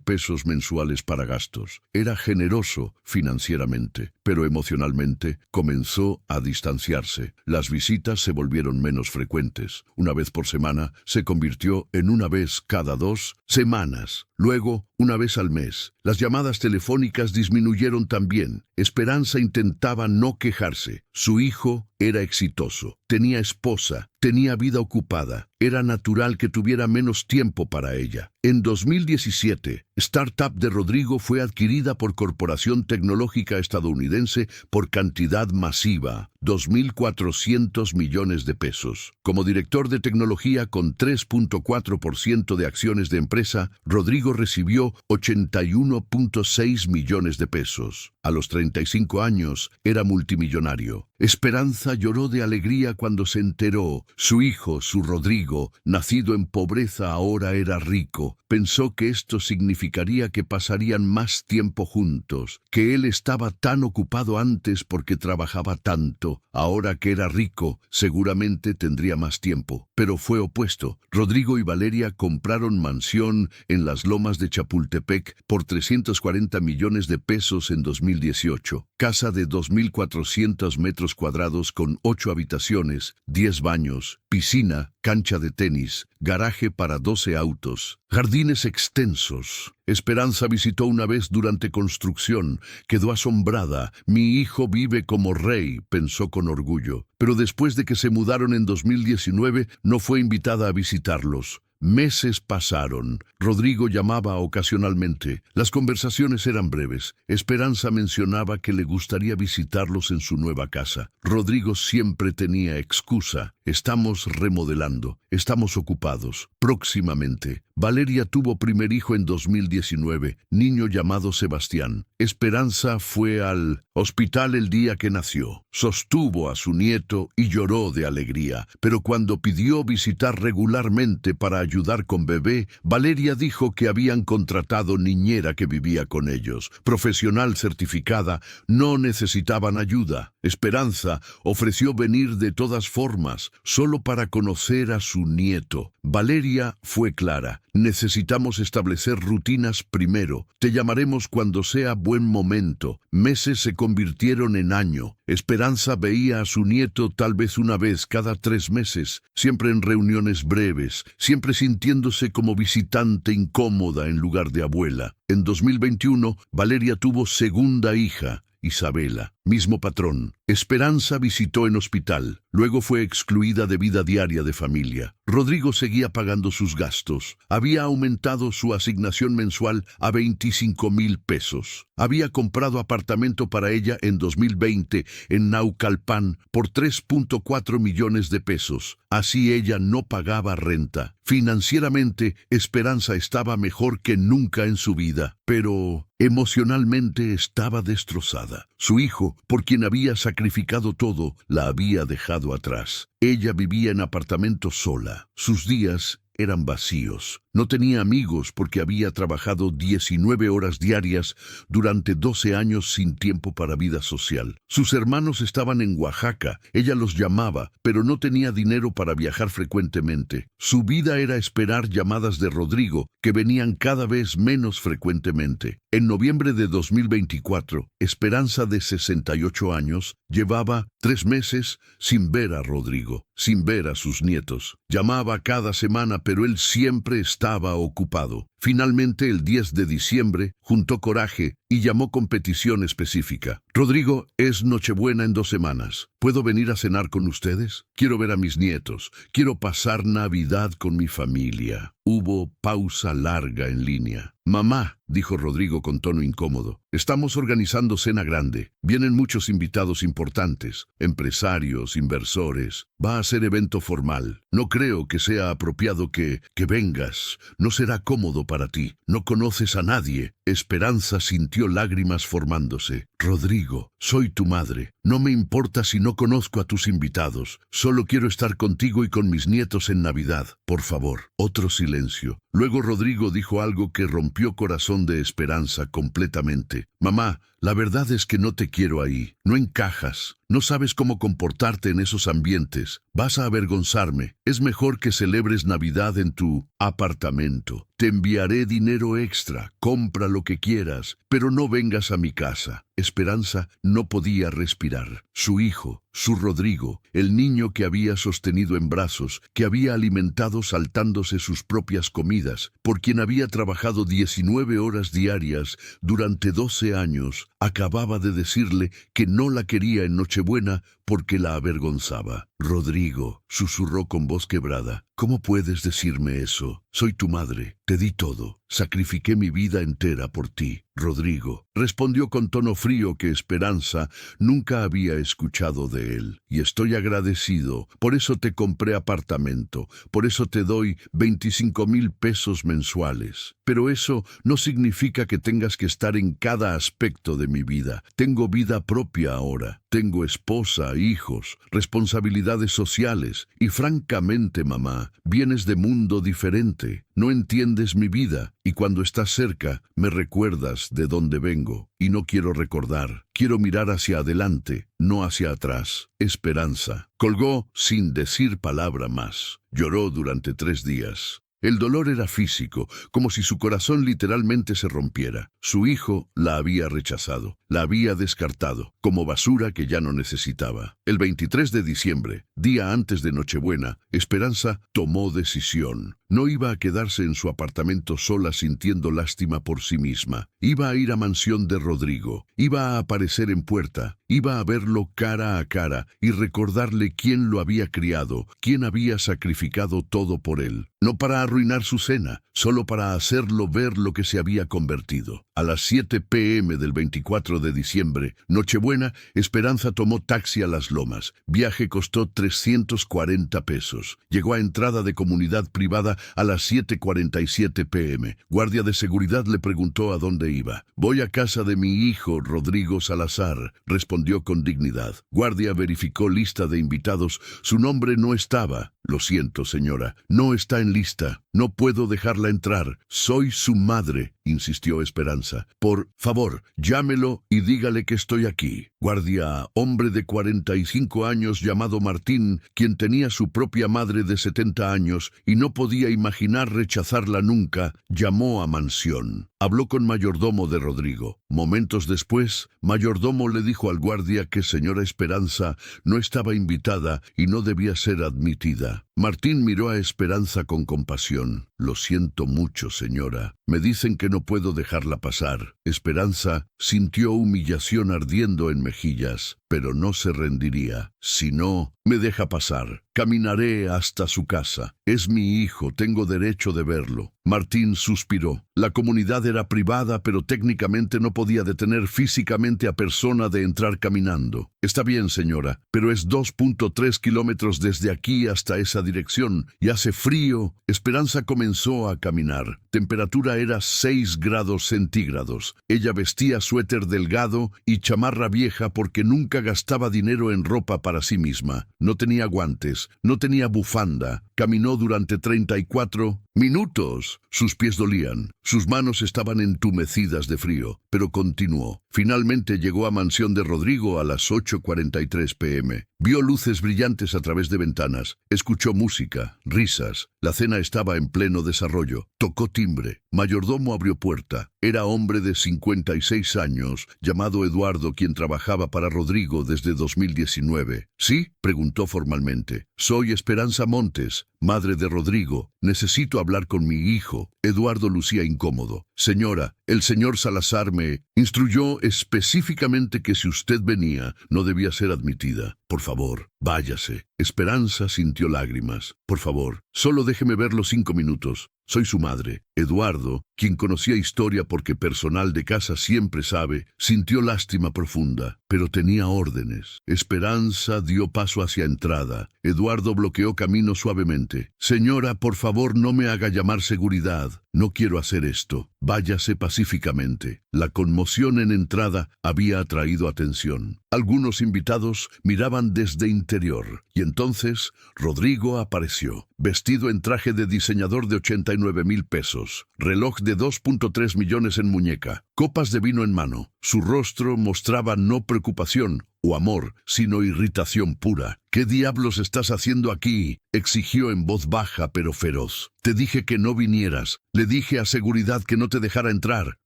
pesos mensuales para gastos. Era generoso financieramente, pero emocionalmente comenzó a distanciarse. Las visitas se volvieron menos frecuentes. Una vez por semana se convirtió en una vez cada 2 semanas. Luego, una vez al mes. Las llamadas telefónicas disminuyeron también. Esperanza intentaba no quejarse. Su hijo era exitoso, tenía esposa, tenía vida ocupada. Era natural que tuviera menos tiempo para ella. En 2017, Startup de Rodrigo fue adquirida por Corporación Tecnológica Estadounidense por cantidad masiva, 2.400 millones de pesos. Como director de tecnología con 3.4% de acciones de empresa, Rodrigo recibió 81.6 millones de pesos. A los 35 años, era multimillonario. Esperanza lloró de alegría cuando se enteró. Su hijo, su Rodrigo, nacido en pobreza, ahora era rico. Pensó que esto significaría que pasarían más tiempo juntos, que él estaba tan ocupado antes porque trabajaba tanto, pensado, ahora que era rico, seguramente tendría más tiempo. Pero fue opuesto. Rodrigo y Valeria compraron mansión en las lomas de Chapultepec por 340 millones de pesos en 2018. Casa de 2.400 metros cuadrados con 8 habitaciones, 10 baños, piscina, cancha de tenis, garaje para 12 autos, jardines extensos. Esperanza visitó una vez durante construcción. Quedó asombrada. Mi hijo vive como rey, pensó con orgullo. Pero después de que se mudaron en 2019, no fue invitada a visitarlos. Meses pasaron. Rodrigo llamaba ocasionalmente. Las conversaciones eran breves. Esperanza mencionaba que le gustaría visitarlos en su nueva casa. Rodrigo siempre tenía excusa. Estamos remodelando. Estamos ocupados. Próximamente. Valeria tuvo primer hijo en 2019, niño llamado Sebastián. Esperanza fue al hospital el día que nació. Sostuvo a su nieto y lloró de alegría. Pero cuando pidió visitar regularmente para ayudar con bebé, Valeria dijo que habían contratado niñera que vivía con ellos. Profesional certificada, no necesitaban ayuda. Esperanza ofreció venir de todas formas, solo para conocer a su nieto. Valeria fue clara. Necesitamos establecer rutinas primero. Te llamaremos cuando sea buen momento. Meses se convirtieron en año. Esperanza veía a su nieto tal vez una vez cada 3 meses, siempre en reuniones breves, siempre sintiéndose como visitante incómoda en lugar de abuela. En 2021, Valeria tuvo segunda hija, Isabela. Mismo patrón. Esperanza visitó en hospital. Luego fue excluida de vida diaria de familia. Rodrigo seguía pagando sus gastos. Había aumentado su asignación mensual a 25,000 pesos. Había comprado apartamento para ella en 2020 en Naucalpan por 3.4 millones de pesos. Así ella no pagaba renta. Financieramente, Esperanza estaba mejor que nunca en su vida, pero emocionalmente estaba destrozada. Su hijo, por quien había sacrificado todo, la había dejado atrás. Ella vivía en apartamento sola. Sus días eran vacíos. No tenía amigos porque había trabajado 19 horas diarias durante 12 años sin tiempo para vida social. Sus hermanos estaban en Oaxaca. Ella los llamaba, pero no tenía dinero para viajar frecuentemente. Su vida era esperar llamadas de Rodrigo, que venían cada vez menos frecuentemente. En noviembre de 2024, Esperanza, de 68 años, llevaba 3 meses sin ver a Rodrigo, sin ver a sus nietos. Llamaba cada semana, pero él siempre estaba ocupado. Finalmente, el 10 de diciembre, juntó coraje y llamó con petición específica. Rodrigo, es Nochebuena en 2 semanas. ¿Puedo venir a cenar con ustedes? Quiero ver a mis nietos. Quiero pasar Navidad con mi familia. Hubo pausa larga en línea. Mamá, dijo Rodrigo con tono incómodo, estamos organizando cena grande. Vienen muchos invitados importantes, empresarios, inversores. Va a ser evento formal. No creo que sea apropiado que vengas. No será cómodo para ti. No conoces a nadie. Esperanza sintió lágrimas formándose. Rodrigo, soy tu madre. No me importa si no conozco a tus invitados. Solo quiero estar contigo y con mis nietos en Navidad. Por favor. Otro silencio. Luego Rodrigo dijo algo que rompió corazón de Esperanza completamente. Mamá, la verdad es que no te quiero ahí. No encajas. No sabes cómo comportarte en esos ambientes. Vas a avergonzarme. Es mejor que celebres Navidad en tu apartamento. Te enviaré dinero extra. Compra lo que quieras, pero no vengas a mi casa. Esperanza no podía respirar. Su hijo, su Rodrigo, el niño que había sostenido en brazos, que había alimentado saltándose sus propias comidas, por quien había trabajado 19 horas diarias durante 12 años, acababa de decirle que no la quería en Nochebuena porque la avergonzaba. Rodrigo, susurró con voz quebrada, ¿cómo puedes decirme eso? Soy tu madre, te di todo, sacrifiqué mi vida entera por ti. Rodrigo, respondió con tono frío que Esperanza nunca había escuchado de él. Y estoy agradecido, por eso te compré apartamento, por eso te doy 25,000 pesos mensuales. Pero eso no significa que tengas que estar en cada aspecto de mi vida. Tengo vida propia ahora. Tengo esposa, hijos, responsabilidades sociales y francamente, mamá, vienes de mundo diferente. No entiendes mi vida y cuando estás cerca me recuerdas de dónde vengo. Y no quiero recordar, quiero mirar hacia adelante, no hacia atrás. Esperanza. Colgó sin decir palabra más. Lloró durante 3 días. El dolor era físico, como si su corazón literalmente se rompiera. Su hijo la había rechazado, la había descartado, como basura que ya no necesitaba. El 23 de diciembre, día antes de Nochebuena, Esperanza tomó decisión. No iba a quedarse en su apartamento sola sintiendo lástima por sí misma. Iba a ir a mansión de Rodrigo, iba a aparecer en puerta, iba a verlo cara a cara y recordarle quién lo había criado, quién había sacrificado todo por él. No para arruinar su cena, solo para hacerlo ver lo que se había convertido. A las 7 p.m. del 24 de diciembre, Nochebuena, Esperanza tomó taxi a Las Lomas. Viaje costó 340 pesos. Llegó a entrada de comunidad privada a las 7:47 p.m. Guardia de seguridad le preguntó a dónde iba. Voy a casa de mi hijo, Rodrigo Salazar, respondió con dignidad. Guardia verificó lista de invitados. Su nombre no estaba. Lo siento, señora, no está en lista. No puedo dejarla entrar. Soy su madre, insistió Esperanza. Por favor, llámelo y dígale que estoy aquí. Guardia, hombre de 45 años llamado Martín, quien tenía su propia madre de 70 años y no podía imaginar rechazarla nunca, llamó a mansión. Habló con mayordomo de Rodrigo. Momentos después, mayordomo le dijo al guardia que señora Esperanza no estaba invitada y no debía ser admitida. Martín miró a Esperanza con compasión. Lo siento mucho, señora. Me dicen que no puedo dejarla pasar. Esperanza sintió humillación ardiendo en mejillas, pero no se rendiría. Si no, me deja pasar. Caminaré hasta su casa. Es mi hijo, tengo derecho de verlo. Martín suspiró. La comunidad era privada, pero técnicamente no podía detener físicamente a persona de entrar caminando. Está bien, señora, pero es 2.3 kilómetros desde aquí hasta esa dirección y hace frío. Esperanza comenzó a caminar. Temperatura era 6 grados centígrados. Ella vestía suéter delgado y chamarra vieja porque nunca gastaba dinero en ropa para sí misma. No tenía guantes, no tenía bufanda. Caminó durante 34 minutos. Sus pies dolían, sus manos estaban entumecidas de frío, pero continuó. Finalmente llegó a mansión de Rodrigo a las 8:43 p.m. Vio luces brillantes a través de ventanas, escuchó música, risas. La cena estaba en pleno desarrollo. Tocó timbre. Mayordomo abrió puerta. Era hombre de 56 años, llamado Eduardo, quien trabajaba para Rodrigo desde 2019. ¿Sí?, preguntó formalmente. Soy Esperanza Montes, madre de Rodrigo. Necesito hablar con mi hijo. Eduardo lucía incómodo. Señora, el señor Salazar me instruyó específicamente que si usted venía, no debía ser admitida. Por favor, váyase. Esperanza sintió lágrimas. Por favor, solo déjeme verlo 5 minutos. Soy su madre. Eduardo, quien conocía historia porque personal de casa siempre sabe, sintió lástima profunda, pero tenía órdenes. Esperanza dio paso hacia entrada. Eduardo bloqueó camino suavemente. Señora, por favor, no me haga llamar seguridad. No quiero hacer esto. Váyase pacíficamente. La conmoción en entrada había atraído atención. Algunos invitados miraban desde interior, y entonces Rodrigo apareció, vestido en traje de diseñador de 89,000 pesos, reloj de 2.3 millones en muñeca, copas de vino en mano. Su rostro mostraba no preocupación o amor, sino irritación pura. ¿Qué diablos estás haciendo aquí?, exigió en voz baja pero feroz. Te dije que no vinieras. Le dije a seguridad que no te dejara entrar.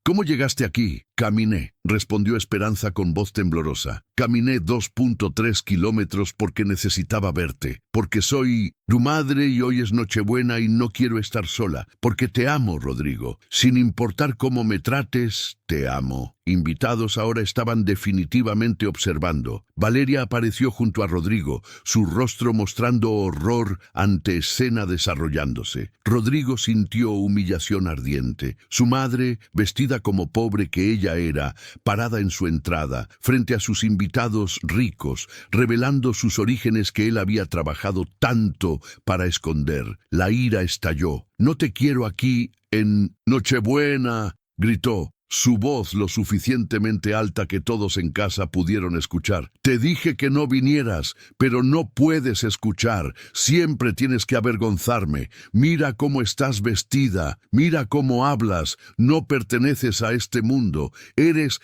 ¿Cómo llegaste aquí? Caminé, respondió Esperanza con voz temblorosa. Caminé 2.3 kilómetros porque necesitaba verte, porque soy tu madre y hoy es Nochebuena y no quiero estar sola, porque te amo, Rodrigo. Sin importar cómo me trates, te amo. Invitados ahora estaban definitivamente observando. Valeria apareció junto a Rodrigo, su rostro mostrando horror ante escena desarrollándose. Rodrigo sintió humillación ardiente. Su madre, vestida como pobre que ella era, parada en su entrada, frente a sus invitados ricos, revelando sus orígenes que él había trabajado tanto para esconder. La ira estalló. «No te quiero aquí en Nochebuena», gritó. su voz lo suficientemente alta que todos en casa pudieron escuchar. Te dije que no vinieras, pero no puedes escuchar. Siempre tienes que avergonzarme. Mira cómo estás vestida, mira cómo hablas. No perteneces a este mundo. Eres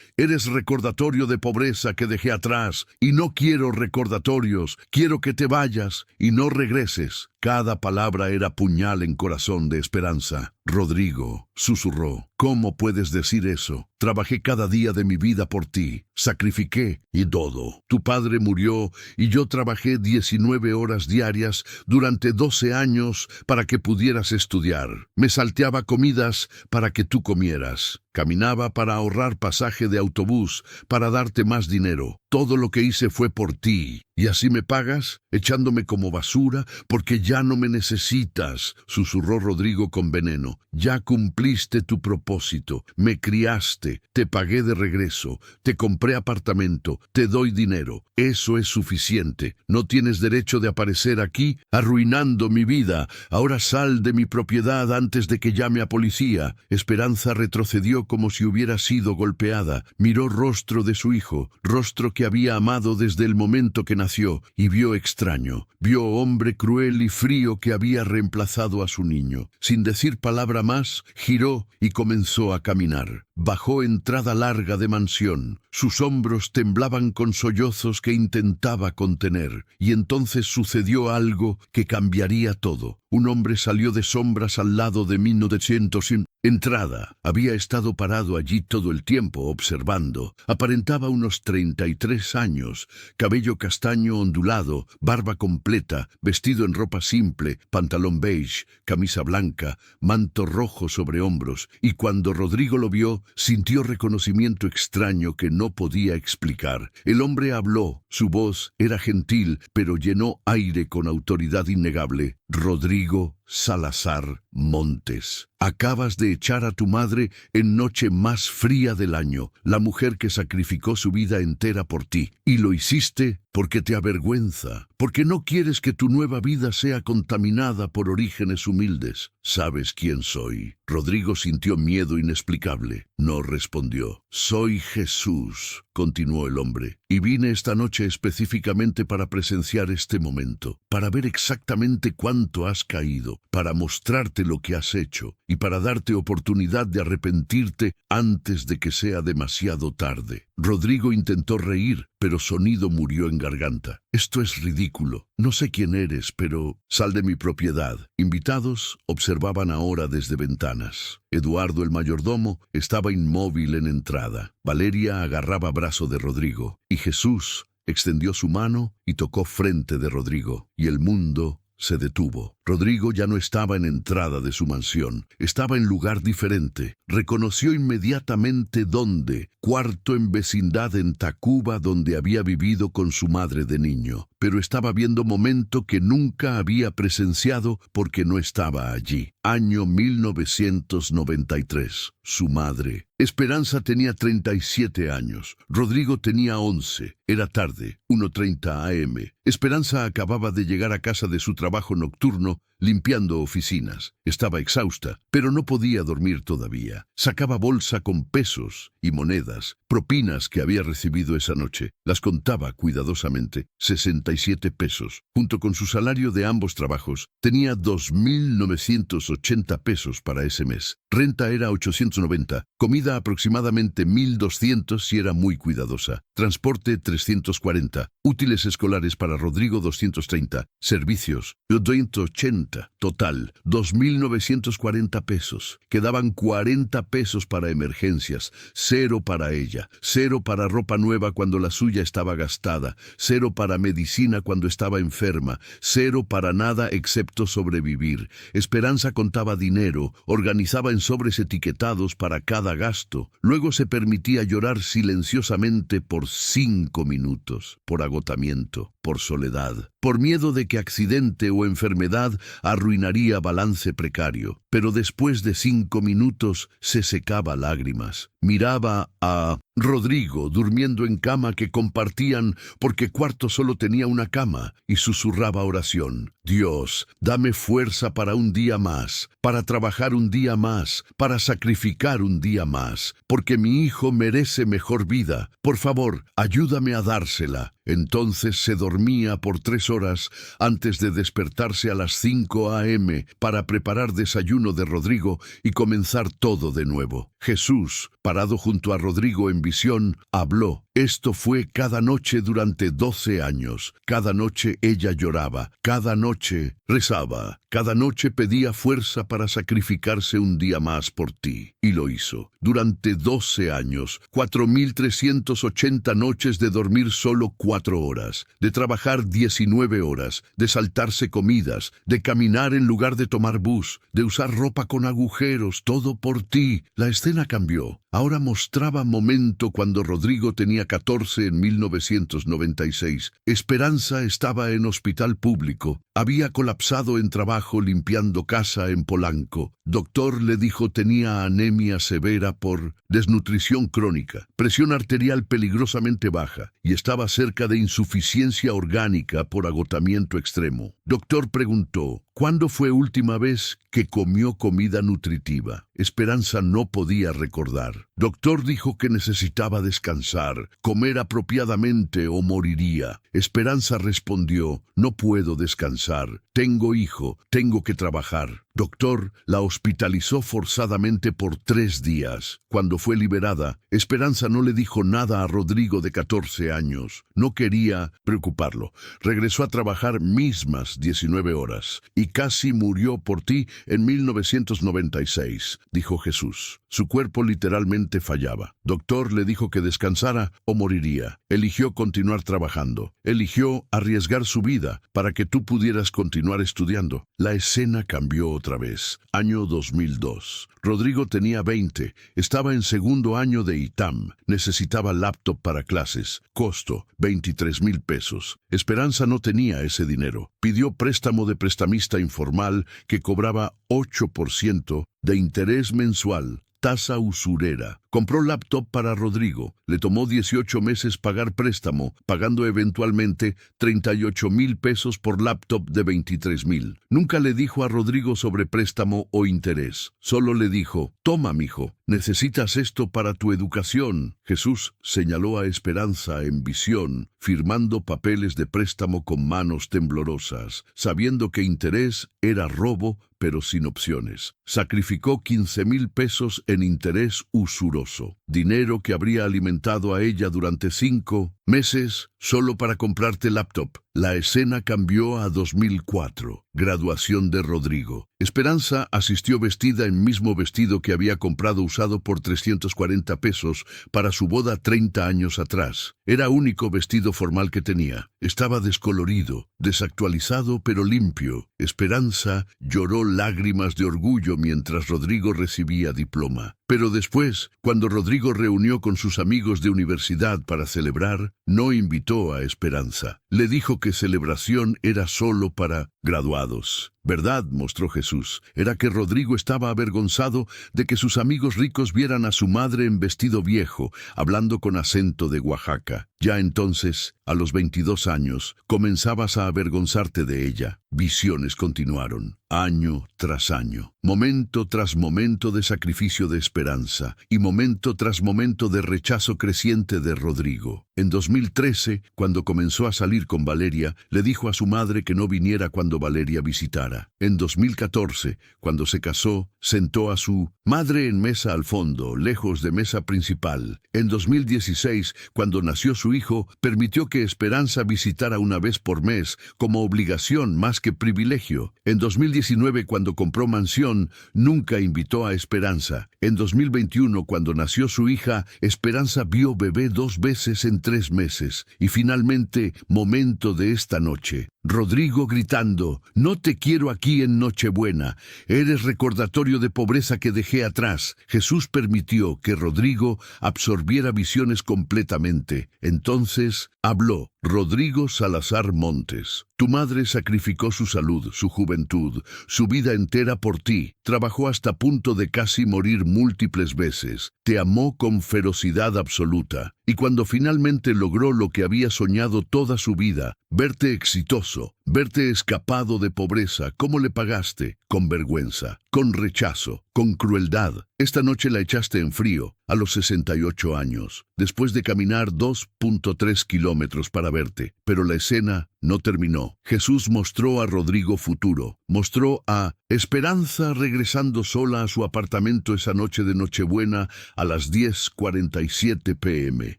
recordatorio de pobreza que dejé atrás. Y no quiero recordatorios. Quiero que te vayas y no regreses. Cada palabra era puñal en corazón de Esperanza. Rodrigo, susurró, ¿cómo puedes decir eso? Trabajé cada día de mi vida por ti, sacrifiqué y todo. Tu padre murió y yo trabajé 19 horas diarias durante 12 años para que pudieras estudiar. Me salteaba comidas para que tú comieras. Caminaba para ahorrar pasaje de autobús, para darte más dinero. Todo lo que hice fue por ti. ¿Y así me pagas? ¿Echándome como basura? Porque ya no me necesitas, susurró Rodrigo con veneno. Ya cumpliste tu propósito. Me criaste, te pagué de regreso, te compré apartamento, te doy dinero. Eso es suficiente. No tienes derecho de aparecer aquí arruinando mi vida. Ahora sal de mi propiedad antes de que llame a policía. Esperanza retrocedió como si hubiera sido golpeada. Miró rostro de su hijo, rostro que había amado desde el momento que nació, y vio extraño. Vio hombre cruel y frío que había reemplazado a su niño. Sin decir palabra más, giró y comenzó a caminar. Bajó entrada larga de mansión. Sus hombros temblaban con sollozos que intentaba contener. Y entonces sucedió algo que cambiaría todo. Un hombre salió de sombras al lado de 1900. Entrada. Había estado parado allí todo el tiempo observando. Aparentaba unos 33 años, cabello castaño ondulado, barba completa, vestido en ropa simple, pantalón beige, camisa blanca, manto rojo sobre hombros, y cuando Rodrigo lo vio, sintió reconocimiento extraño que no podía explicar. El hombre habló, su voz era gentil, pero llenó aire con autoridad innegable. Rodrigo Salazar Montes. Acabas de echar a tu madre en noche más fría del año, la mujer que sacrificó su vida entera por ti. Y lo hiciste porque te avergüenza, porque no quieres que tu nueva vida sea contaminada por orígenes humildes. ¿Sabes quién soy? Rodrigo sintió miedo inexplicable. No respondió. Soy Jesús, continuó el hombre, y vine esta noche específicamente para presenciar este momento, para ver exactamente cuánto has caído, para mostrarte lo que has hecho y para darte oportunidad de arrepentirte antes de que sea demasiado tarde. Rodrigo intentó reír, pero sonido murió en garganta. Esto es ridículo. No sé quién eres, pero sal de mi propiedad. Invitados observaban ahora desde ventanas. Eduardo, el mayordomo, estaba inmóvil en entrada. Valeria agarraba brazo de Rodrigo, y Jesús extendió su mano y tocó frente de Rodrigo, y el mundo se detuvo. Rodrigo ya no estaba en entrada de su mansión, estaba en lugar diferente. Reconoció inmediatamente dónde, cuarto en vecindad en Tacuba, donde había vivido con su madre de niño. Pero estaba viendo momento que nunca había presenciado porque no estaba allí. Año 1993. Su madre. Esperanza tenía 37 años. Rodrigo tenía 11. Era tarde, 1:30 a.m. Esperanza acababa de llegar a casa de su trabajo nocturno, limpiando oficinas. Estaba exhausta, pero no podía dormir todavía. Sacaba bolsa con pesos y monedas, propinas que había recibido esa noche. Las contaba cuidadosamente. 67 pesos. Junto con su salario de ambos trabajos, tenía 2.980 pesos para ese mes. Renta era 890. Comida aproximadamente 1.200 si era muy cuidadosa. Transporte 340. Útiles escolares para Rodrigo 230. Servicios 280. Total 2.940 pesos. Quedaban 40 pesos para emergencias. 0 para ella. 0 para ropa nueva cuando la suya estaba gastada. 0 para medicina cuando estaba enferma. 0 para nada excepto sobrevivir. Esperanza contaba dinero, organizaba en sobres etiquetados para cada gasto. Luego se permitía llorar silenciosamente por 5 minutos, por agotamiento. por soledad, por miedo de que accidente o enfermedad arruinaría balance precario. Pero después de 5 minutos se secaba lágrimas. Miraba a Rodrigo durmiendo en cama que compartían porque cuarto solo tenía una cama y susurraba oración. Dios, dame fuerza para un día más, para trabajar un día más, para sacrificar un día más, porque mi hijo merece mejor vida. Por favor, ayúdame a dársela. Entonces se dormía por 3 horas antes de despertarse a las 5 a.m. para preparar desayuno de Rodrigo y comenzar todo de nuevo. Jesús, parado junto a Rodrigo en visión, habló. Esto fue cada noche durante 12 años. Cada noche ella lloraba, cada noche rezaba, cada noche pedía fuerza para sacrificarse un día más por ti. Y lo hizo. Durante 12 años, 4.380 noches de dormir solo 4 horas, de trabajar 19 horas, de saltarse comidas, de caminar en lugar de tomar bus, de usar ropa con agujeros, todo por ti. La escena cambió. Ahora mostraba momento cuando Rodrigo tenía 14 en 1996. Esperanza estaba en hospital público. Había colapsado en trabajo limpiando casa en Polanco. Doctor le dijo tenía anemia severa por desnutrición crónica, presión arterial peligrosamente baja y estaba cerca de insuficiencia orgánica por agotamiento extremo. Doctor preguntó, ¿cuándo fue última vez que comió comida nutritiva? Esperanza no podía recordar. Doctor dijo que necesitaba descansar, comer apropiadamente o moriría. Esperanza respondió, no puedo descansar, tengo hijo, tengo que trabajar. Doctor la hospitalizó forzadamente por 3 días. Cuando fue liberada, Esperanza no le dijo nada a Rodrigo de 14 años. No quería preocuparlo. Regresó a trabajar mismas 19 horas y casi murió por ti en 1996, dijo Jesús. Su cuerpo literalmente fallaba. Doctor le dijo que descansara o moriría. Eligió continuar trabajando. Eligió arriesgar su vida para que tú pudieras continuar estudiando. La escena cambió otra vez. Año 2002. Rodrigo tenía 20. Estaba en segundo año de ITAM. Necesitaba laptop para clases. Costo, 23,000 pesos. Esperanza no tenía ese dinero. Pidió préstamo de prestamista informal que cobraba 8% de interés mensual. Tasa usurera. Compró laptop para Rodrigo. Le tomó 18 meses pagar préstamo, pagando eventualmente 38,000 pesos por laptop de 23,000. Nunca le dijo a Rodrigo sobre préstamo o interés. Solo le dijo, toma, mijo, necesitas esto para tu educación. Jesús señaló a Esperanza en visión, firmando papeles de préstamo con manos temblorosas, sabiendo que interés era robo, pero sin opciones. Sacrificó 15,000 pesos en interés usuroso, dinero que habría alimentado a ella durante 5 meses solo para comprarte laptop. La escena cambió a 2004. Graduación de Rodrigo. Esperanza asistió vestida en mismo vestido que había comprado usado por 340 pesos para su boda 30 años atrás. Era único vestido formal que tenía. Estaba descolorido, desactualizado pero limpio. Esperanza lloró lágrimas de orgullo mientras Rodrigo recibía diploma. Pero después, cuando Rodrigo reunió con sus amigos de universidad para celebrar, no invitó a Esperanza. Le dijo que celebración era solo para graduados. Verdad, mostró Jesús, era que Rodrigo estaba avergonzado de que sus amigos ricos vieran a su madre en vestido viejo, hablando con acento de Oaxaca. Ya entonces, a los 22 años, comenzabas a avergonzarte de ella. Visiones continuaron, año tras año, momento tras momento de sacrificio de Esperanza y momento tras momento de rechazo creciente de Rodrigo. En 2013, cuando comenzó a salir con Valeria, le dijo a su madre que no viniera cuando Valeria visitara. En 2014, cuando se casó, sentó a su madre en mesa al fondo, lejos de mesa principal. En 2016, cuando nació su hijo, permitió que Esperanza visitara una vez por mes, como obligación más que privilegio. En 2019, cuando compró mansión, nunca invitó a Esperanza. En 2021, cuando nació su hija, Esperanza vio bebé 2 veces en 3 meses. Y finalmente, momento de esta noche. Rodrigo gritando, «No te quiero aquí en Nochebuena, eres recordatorio de pobreza que dejé atrás». Jesús permitió que Rodrigo absorbiera visiones completamente. Entonces habló: «Rodrigo Salazar Montes, tu madre sacrificó su salud, su juventud, su vida entera por ti. Trabajó hasta punto de casi morir múltiples veces. Te amó con ferocidad absoluta. Y cuando finalmente logró lo que había soñado toda su vida, verte exitoso, verte escapado de pobreza, ¿cómo le pagaste? Con vergüenza, con rechazo, con crueldad. Esta noche la echaste en frío, a los 68 años, después de caminar 2.3 kilómetros para verte. Pero la escena no terminó. Jesús mostró a Rodrigo futuro, mostró a Esperanza regresando sola a su apartamento esa noche de Nochebuena a las 10:47 p.m.,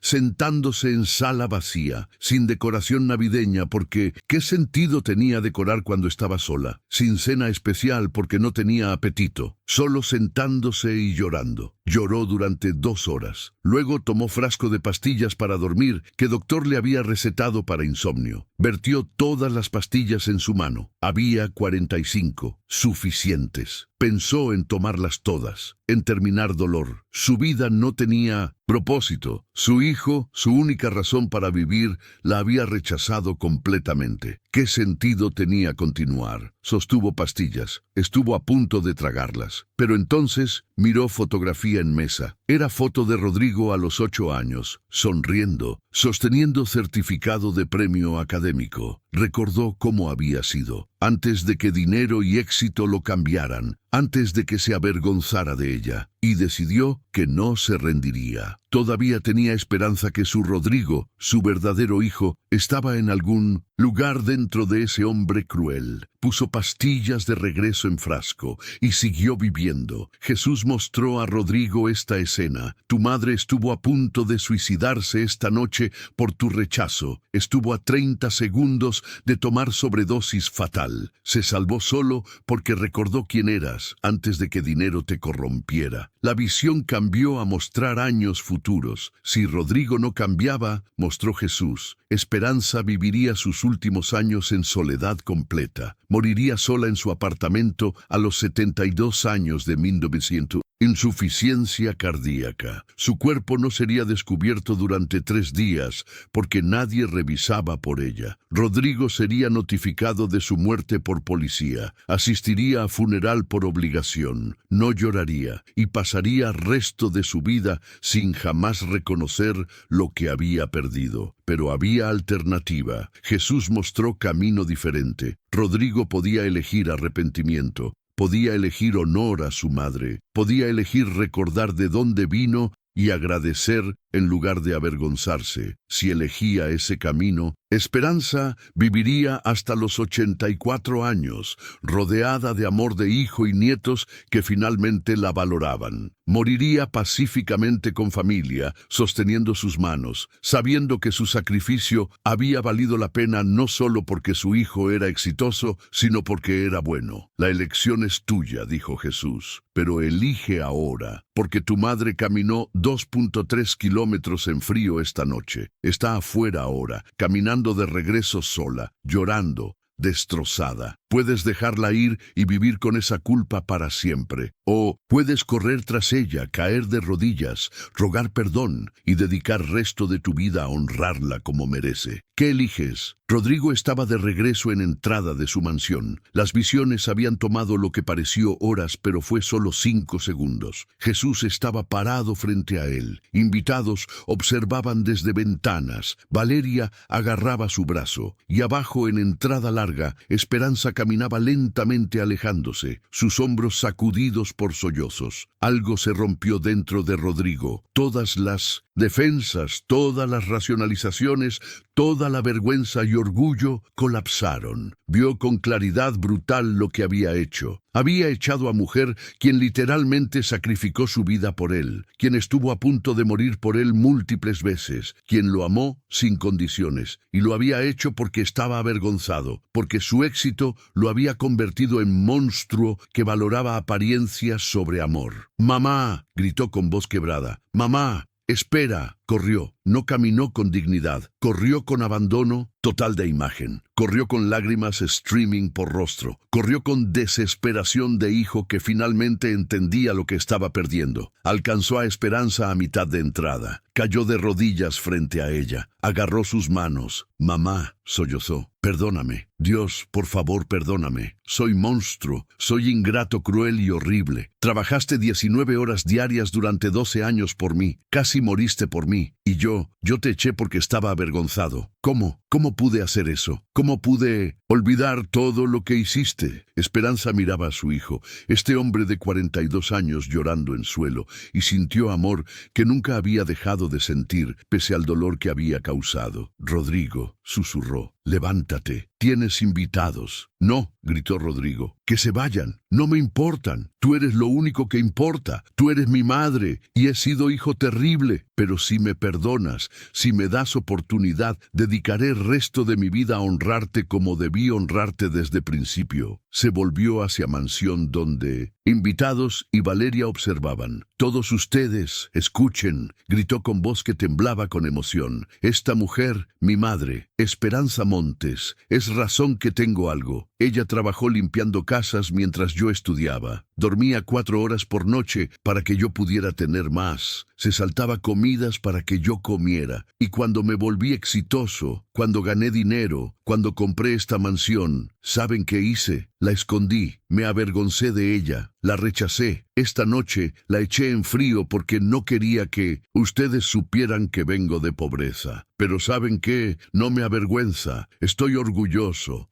sentándose en sala vacía, sin decoración navideña porque ¿qué sentido tenía decorar cuando estaba sola? Sin cena especial porque no tenía apetito, solo sentándose y llorando. Lloró durante 2 horas. Luego tomó frasco de pastillas para dormir que doctor le había recetado para insomnio. Vertió todas las pastillas en su mano. Había 45, suficientes. Pensó en tomarlas todas, en terminar dolor. Su vida no tenía propósito. Su hijo, su única razón para vivir, la había rechazado completamente. ¿Qué sentido tenía continuar? Sostuvo pastillas. Estuvo a punto de tragarlas. Pero entonces miró fotografía en mesa. Era foto de Rodrigo a los 8 años, sonriendo, sosteniendo certificado de premio académico. Recordó cómo había sido, antes de que dinero y éxito lo cambiaran, antes de que se avergonzara de ella, y decidió que no se rendiría. Todavía tenía esperanza que su Rodrigo, su verdadero hijo, estaba en algún lugar dentro de ese hombre cruel. Puso pastillas de regreso en frasco y siguió viviendo. Jesús mostró a Rodrigo esta escena. Tu madre estuvo a punto de suicidarse esta noche por tu rechazo. Estuvo a 30 segundos de tomar sobredosis fatal. Se salvó solo porque recordó quién eras antes de que dinero te corrompiera. La visión cambió a mostrar años futuros. Si Rodrigo no cambiaba, mostró Jesús, Esperanza viviría sus últimos años en soledad completa. Moriría sola en su apartamento a los 72 años de 1900. Insuficiencia cardíaca. Su cuerpo no sería descubierto durante 3 días porque nadie revisaba por ella. Rodrigo sería notificado de su muerte por policía. Asistiría a funeral por obligación. No lloraría y pasaría el resto de su vida sin jamás reconocer lo que había perdido. Pero había alternativa. Jesús mostró camino diferente. Rodrigo podía elegir arrepentimiento. Podía elegir honor a su madre, podía elegir recordar de dónde vino y agradecer en lugar de avergonzarse. Si elegía ese camino, Esperanza viviría hasta los 84 años, rodeada de amor de hijo y nietos que finalmente la valoraban. Moriría pacíficamente con familia, sosteniendo sus manos, sabiendo que su sacrificio había valido la pena no solo porque su hijo era exitoso, sino porque era bueno. La elección es tuya, dijo Jesús, pero elige ahora, porque tu madre caminó 2.3 kilómetros en frío esta noche. Está afuera ahora, caminando de regreso sola, llorando, destrozada. Puedes dejarla ir y vivir con esa culpa para siempre. O puedes correr tras ella, caer de rodillas, rogar perdón y dedicar el resto de tu vida a honrarla como merece. ¿Qué eliges? Rodrigo estaba de regreso en entrada de su mansión. Las visiones habían tomado lo que pareció horas, pero fue solo 5 segundos. Jesús estaba parado frente a él. Invitados observaban desde ventanas. Valeria agarraba su brazo y abajo en entrada larga, Esperanza caminaba lentamente alejándose, sus hombros sacudidos por sollozos. Algo se rompió dentro de Rodrigo. Todas las defensas, todas las racionalizaciones, toda la vergüenza y orgullo colapsaron. Vio con claridad brutal lo que había hecho. Había echado a mujer quien literalmente sacrificó su vida por él, quien estuvo a punto de morir por él múltiples veces, quien lo amó sin condiciones, y lo había hecho porque estaba avergonzado, porque su éxito lo había convertido en monstruo que valoraba apariencias sobre amor. «Mamá», gritó con voz quebrada, «mamá, espera». Corrió, no caminó con dignidad, corrió con abandono total de imagen, corrió con lágrimas streaming por rostro, corrió con desesperación de hijo que finalmente entendía lo que estaba perdiendo. Alcanzó a Esperanza a mitad de entrada, cayó de rodillas frente a ella, agarró sus manos. Mamá, sollozó. Perdóname. Dios, por favor, perdóname. Soy monstruo, soy ingrato, cruel y horrible. Trabajaste 19 horas diarias durante 12 años por mí. Casi moriste por mí. Y yo te eché porque estaba avergonzado. ¿Cómo pude hacer eso? ¿Cómo pude olvidar todo lo que hiciste? Esperanza miraba a su hijo, este hombre de 42 años llorando en suelo, y sintió amor que nunca había dejado de sentir, pese al dolor que había causado. Rodrigo, susurró, levántate, tienes invitados. No, gritó Rodrigo, que se vayan, no me importan. Tú eres lo único que importa, tú eres mi madre, y he sido hijo terrible. Pero si me perdonas, si me das oportunidad, dedicaré el resto de mi vida a honrarte como debí honrarte desde principio. Se volvió hacia mansión donde invitados y Valeria observaban. Todos ustedes, escuchen, gritó con voz que temblaba con emoción. Esta mujer, mi madre, Esperanza Montes, es razón que tengo algo. Ella trabajó limpiando casas mientras yo estudiaba. Dormía 4 horas por noche para que yo pudiera tener más. Se saltaba comidas para que yo comiera. Y cuando me volví exitoso, cuando gané dinero, cuando compré esta mansión, ¿saben qué hice? La escondí, me avergoncé de ella, la rechacé. Esta noche la eché en frío porque no quería que ustedes supieran que vengo de pobreza. Pero ¿saben qué? No me avergüenza. Estoy orgulloso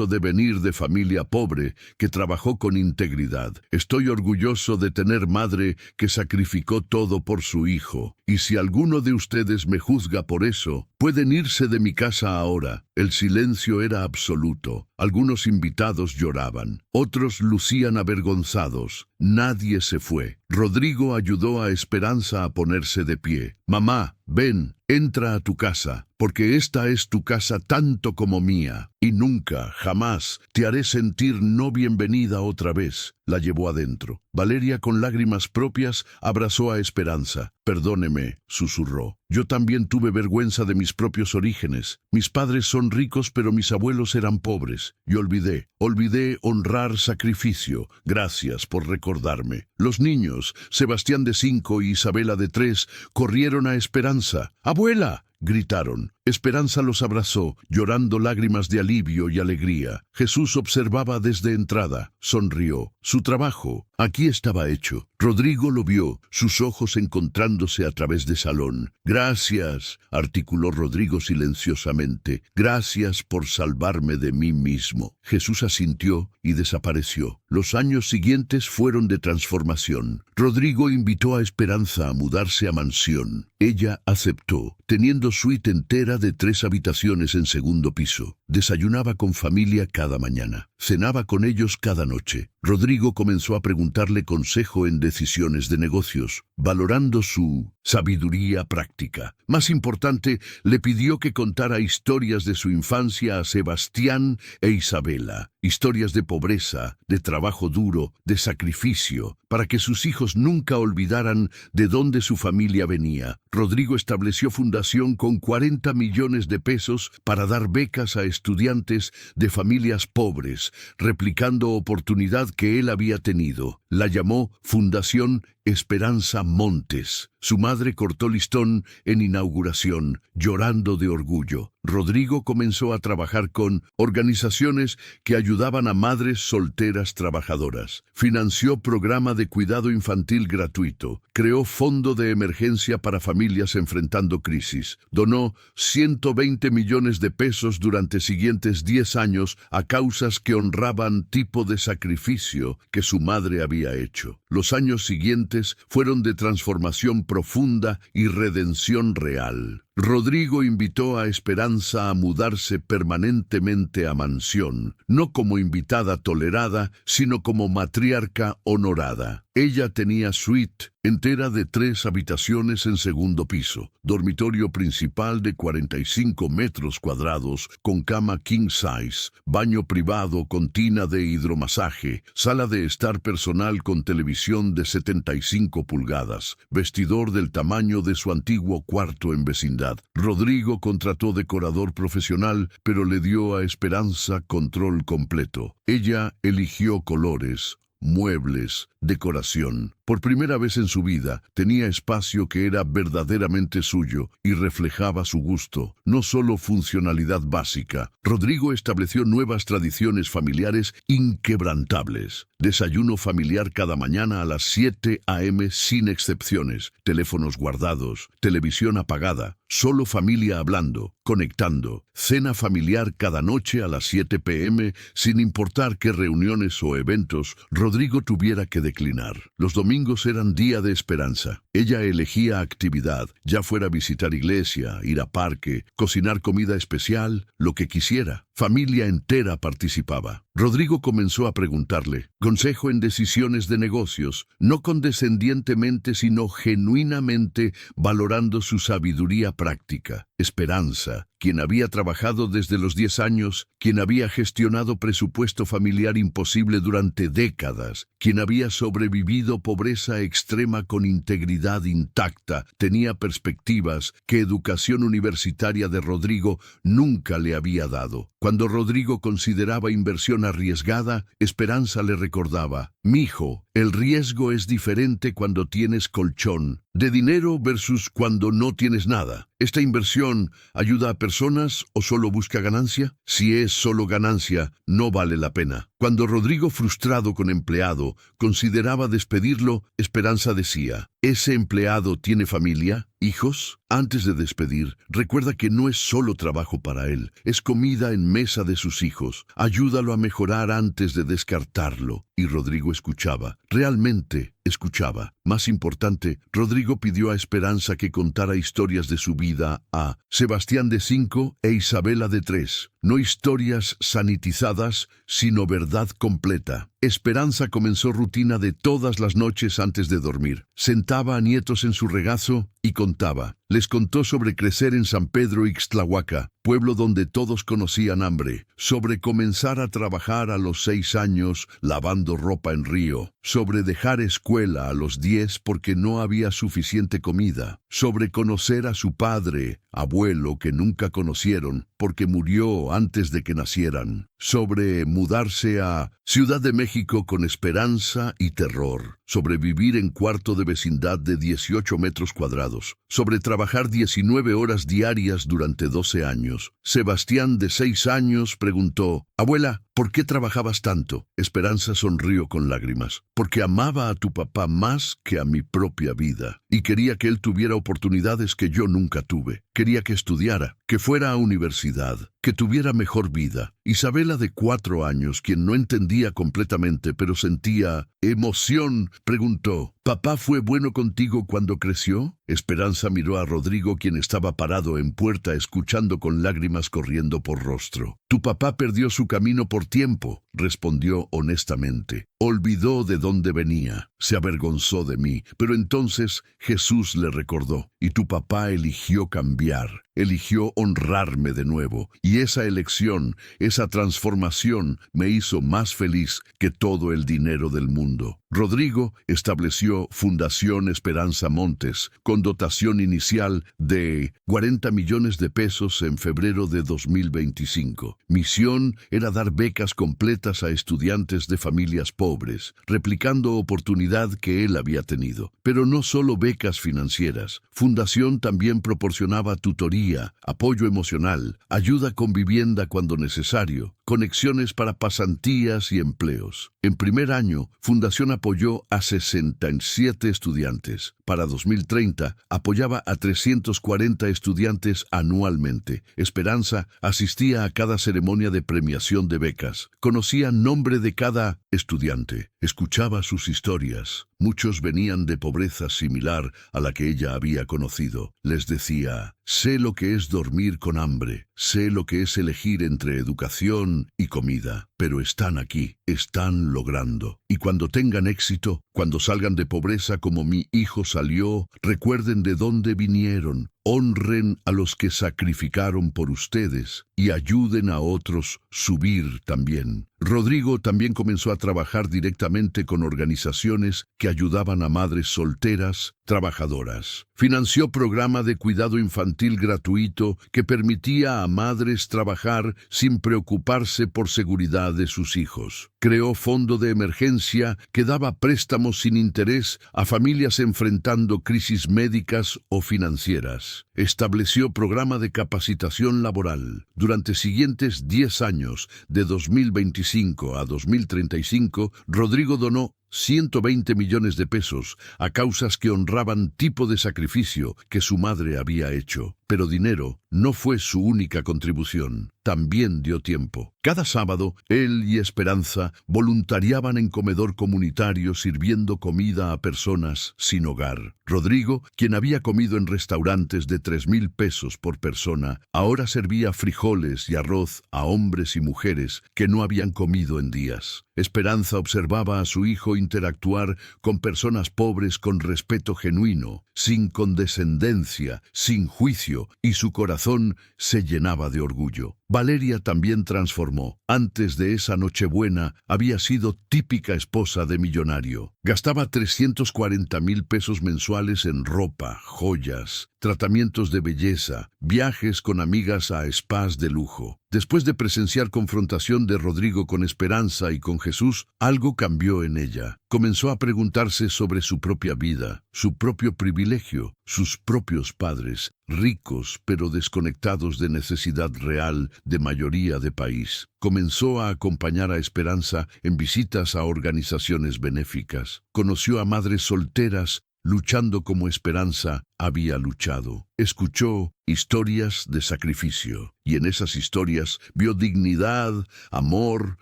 de venir de familia pobre que trabajó con integridad. Estoy orgulloso de tener madre que sacrificó todo por su hijo. Y si alguno de ustedes me juzga por eso, pueden irse de mi casa ahora. El silencio era absoluto. Algunos invitados lloraban, otros lucían avergonzados. Nadie se fue. Rodrigo ayudó a Esperanza a ponerse de pie. Mamá, ven, entra a tu casa, porque esta es tu casa tanto como mía, y nunca, jamás, te haré sentir no bienvenida otra vez. La llevó adentro. Valeria, con lágrimas propias, abrazó a Esperanza. Perdóneme, susurró. Yo también tuve vergüenza de mis propios orígenes. Mis padres son ricos, pero mis abuelos eran pobres. Y olvidé honrar sacrificio. Gracias por recordarme. Los niños, Sebastián de 5 y Isabela de 3, corrieron a Esperanza. ¡Abuela!, gritaron. Esperanza los abrazó, llorando lágrimas de alivio y alegría. Jesús observaba desde entrada. Sonrió. Su trabajo aquí estaba hecho. Rodrigo lo vio, sus ojos encontrándose a través del salón. Gracias, articuló Rodrigo silenciosamente. Gracias por salvarme de mí mismo. Jesús asintió y desapareció. Los años siguientes fueron de transformación. Rodrigo invitó a Esperanza a mudarse a mansión. Ella aceptó, teniendo suite entera de 3 habitaciones en segundo piso. Desayunaba con familia cada mañana. Cenaba con ellos cada noche. Rodrigo comenzó a preguntarle consejo en decisiones de negocios, valorando su sabiduría práctica. Más importante, le pidió que contara historias de su infancia a Sebastián e Isabela. Historias de pobreza, de trabajo duro, de sacrificio, para que sus hijos nunca olvidaran de dónde su familia venía. Rodrigo estableció fundación con 40 millones de pesos para dar becas a estudiantes de familias pobres, replicando oportunidad que él había tenido. La llamó Fundación Esperanza Montes. Su madre cortó listón en inauguración, llorando de orgullo. Rodrigo comenzó a trabajar con organizaciones que ayudaban a madres solteras trabajadoras. Financió programa de cuidado infantil gratuito. Creó fondo de emergencia para familias enfrentando crisis. Donó 120 millones de pesos durante siguientes 10 años a causas que honraban tipo de sacrificio que su madre había hecho. Los años siguientes fueron de transformación profunda y redención real. Rodrigo invitó a Esperanza a mudarse permanentemente a mansión, no como invitada tolerada, sino como matriarca honorada. Ella tenía suite entera de 3 habitaciones en segundo piso, dormitorio principal de 45 metros cuadrados con cama king size, baño privado con tina de hidromasaje, sala de estar personal con televisión de 75 pulgadas, vestidor del tamaño de su antiguo cuarto en vecindad. Rodrigo contrató decorador profesional, pero le dio a Esperanza control completo. Ella eligió colores, muebles, decoración. Por primera vez en su vida, tenía espacio que era verdaderamente suyo y reflejaba su gusto, no solo funcionalidad básica. Rodrigo estableció nuevas tradiciones familiares inquebrantables. Desayuno familiar cada mañana a las 7 a.m. sin excepciones, teléfonos guardados, televisión apagada, solo familia hablando, conectando. Cena familiar cada noche a las 7 p.m. sin importar qué reuniones o eventos Rodrigo tuviera que declinar. Los domingos eran día de Esperanza. Ella elegía actividad, ya fuera visitar iglesia, ir a parque, cocinar comida especial, lo que quisiera. Familia entera participaba. Rodrigo comenzó a preguntarle consejo en decisiones de negocios, no condescendientemente sino genuinamente valorando su sabiduría práctica. Esperanza, quien había trabajado desde los 10 años, quien había gestionado presupuesto familiar imposible durante décadas, quien había sobrevivido pobreza extrema con integridad intacta, tenía perspectivas que educación universitaria de Rodrigo nunca le había dado. Cuando Rodrigo consideraba inversión arriesgada, Esperanza le recordaba: «Mijo, el riesgo es diferente cuando tienes colchón de dinero versus cuando no tienes nada. ¿Esta inversión ayuda a personas o solo busca ganancia? Si es solo ganancia, no vale la pena». Cuando Rodrigo, frustrado con empleado, consideraba despedirlo, Esperanza decía: «¿Ese empleado tiene familia? ¿Hijos?». Antes de despedir, recuerda que no es solo trabajo para él, es comida en mesa de sus hijos. Ayúdalo a mejorar antes de descartarlo. Y Rodrigo escuchaba, realmente escuchaba. Más importante, Rodrigo pidió a Esperanza que contara historias de su vida a Sebastián de 5 e Isabela de 3. No historias sanitizadas, sino verdad completa. Esperanza comenzó rutina de todas las noches antes de dormir. Sentaba a nietos en su regazo y contaba. Les contó sobre crecer en San Pedro Ixtlahuaca, pueblo donde todos conocían hambre, sobre comenzar a trabajar a los 6 años lavando ropa en río, sobre dejar escuela a los 10 porque no había suficiente comida, sobre conocer a su padre, abuelo que nunca conocieron porque murió antes de que nacieran, sobre mudarse a Ciudad de México con esperanza y terror, sobre vivir en cuarto de vecindad de 18 metros cuadrados, sobre trabajar 19 horas diarias durante 12 años. Sebastián, de 6 años, preguntó: «Abuela, ¿por qué trabajabas tanto?». Esperanza sonrió con lágrimas. «Porque amaba a tu papá más que a mi propia vida, y quería que él tuviera oportunidades que yo nunca tuve. Quería que estudiara, que fuera a universidad, que tuviera mejor vida». Isabela, de 4 años, quien no entendía completamente, pero sentía emoción, preguntó: «¿Papá fue bueno contigo cuando creció?». Esperanza miró a Rodrigo, quien estaba parado en puerta escuchando con lágrimas corriendo por rostro. «Tu papá perdió su camino por tiempo», respondió honestamente. «Olvidó de dónde venía, se avergonzó de mí, pero entonces Jesús le recordó, y tu papá eligió cambiar, eligió honrarme de nuevo, y esa elección, esa transformación me hizo más feliz que todo el dinero del mundo». Rodrigo estableció Fundación Esperanza Montes, con dotación inicial de 40 millones de pesos en febrero de 2025. Misión era dar becas completas a estudiantes de familias pobres, replicando oportunidad que él había tenido. Pero no solo becas financieras. Fundación también proporcionaba tutoría, apoyo emocional, ayuda con vivienda cuando necesario, conexiones para pasantías y empleos. En primer año, Fundación apoyó a 67 estudiantes. Para 2030, apoyaba a 340 estudiantes anualmente. Esperanza asistía a cada ceremonia de premiación de becas. Conocía nombre de cada estudiante. Escuchaba sus historias. Muchos venían de pobreza similar a la que ella había conocido. Les decía: sé lo que es dormir con hambre, sé lo que es elegir entre educación y comida, pero están aquí, están logrando. Y cuando tengan éxito, cuando salgan de pobreza como mi hijo salió, recuerden de dónde vinieron, honren a los que sacrificaron por ustedes y ayuden a otros subir también. Rodrigo también comenzó a trabajar directamente con organizaciones que ayudaban a madres solteras, trabajadoras. Financió programa de cuidado infantil gratuito que permitía a madres trabajar sin preocuparse por seguridad de sus hijos. Creó fondo de emergencia que daba préstamos sin interés a familias enfrentando crisis médicas o financieras. Estableció programa de capacitación laboral. Durante siguientes 10 años, de 2025 a 2035, Rodrigo donó 120 millones de pesos a causas que honraban tipo de sacrificio que su madre había hecho. Pero dinero no fue su única contribución. También dio tiempo. Cada sábado, él y Esperanza voluntariaban en comedor comunitario sirviendo comida a personas sin hogar. Rodrigo, quien había comido en restaurantes de 3,000 pesos por persona, ahora servía frijoles y arroz a hombres y mujeres que no habían comido en días. Esperanza observaba a su hijo interactuar con personas pobres con respeto genuino, sin condescendencia, sin juicio, y su corazón se llenaba de orgullo. Valeria también transformó. Antes de esa Nochebuena había sido típica esposa de millonario. Gastaba 340,000 pesos mensuales en ropa, joyas, tratamientos de belleza, viajes con amigas a spas de lujo. Después de presenciar confrontación de Rodrigo con Esperanza y con Jesús, algo cambió en ella. Comenzó a preguntarse sobre su propia vida, su propio privilegio, sus propios padres, ricos pero desconectados de necesidad real de mayoría de país. Comenzó a acompañar a Esperanza en visitas a organizaciones benéficas. Conoció a madres solteras luchando como Esperanza había luchado. Escuchó historias de sacrificio, y en esas historias vio dignidad, amor,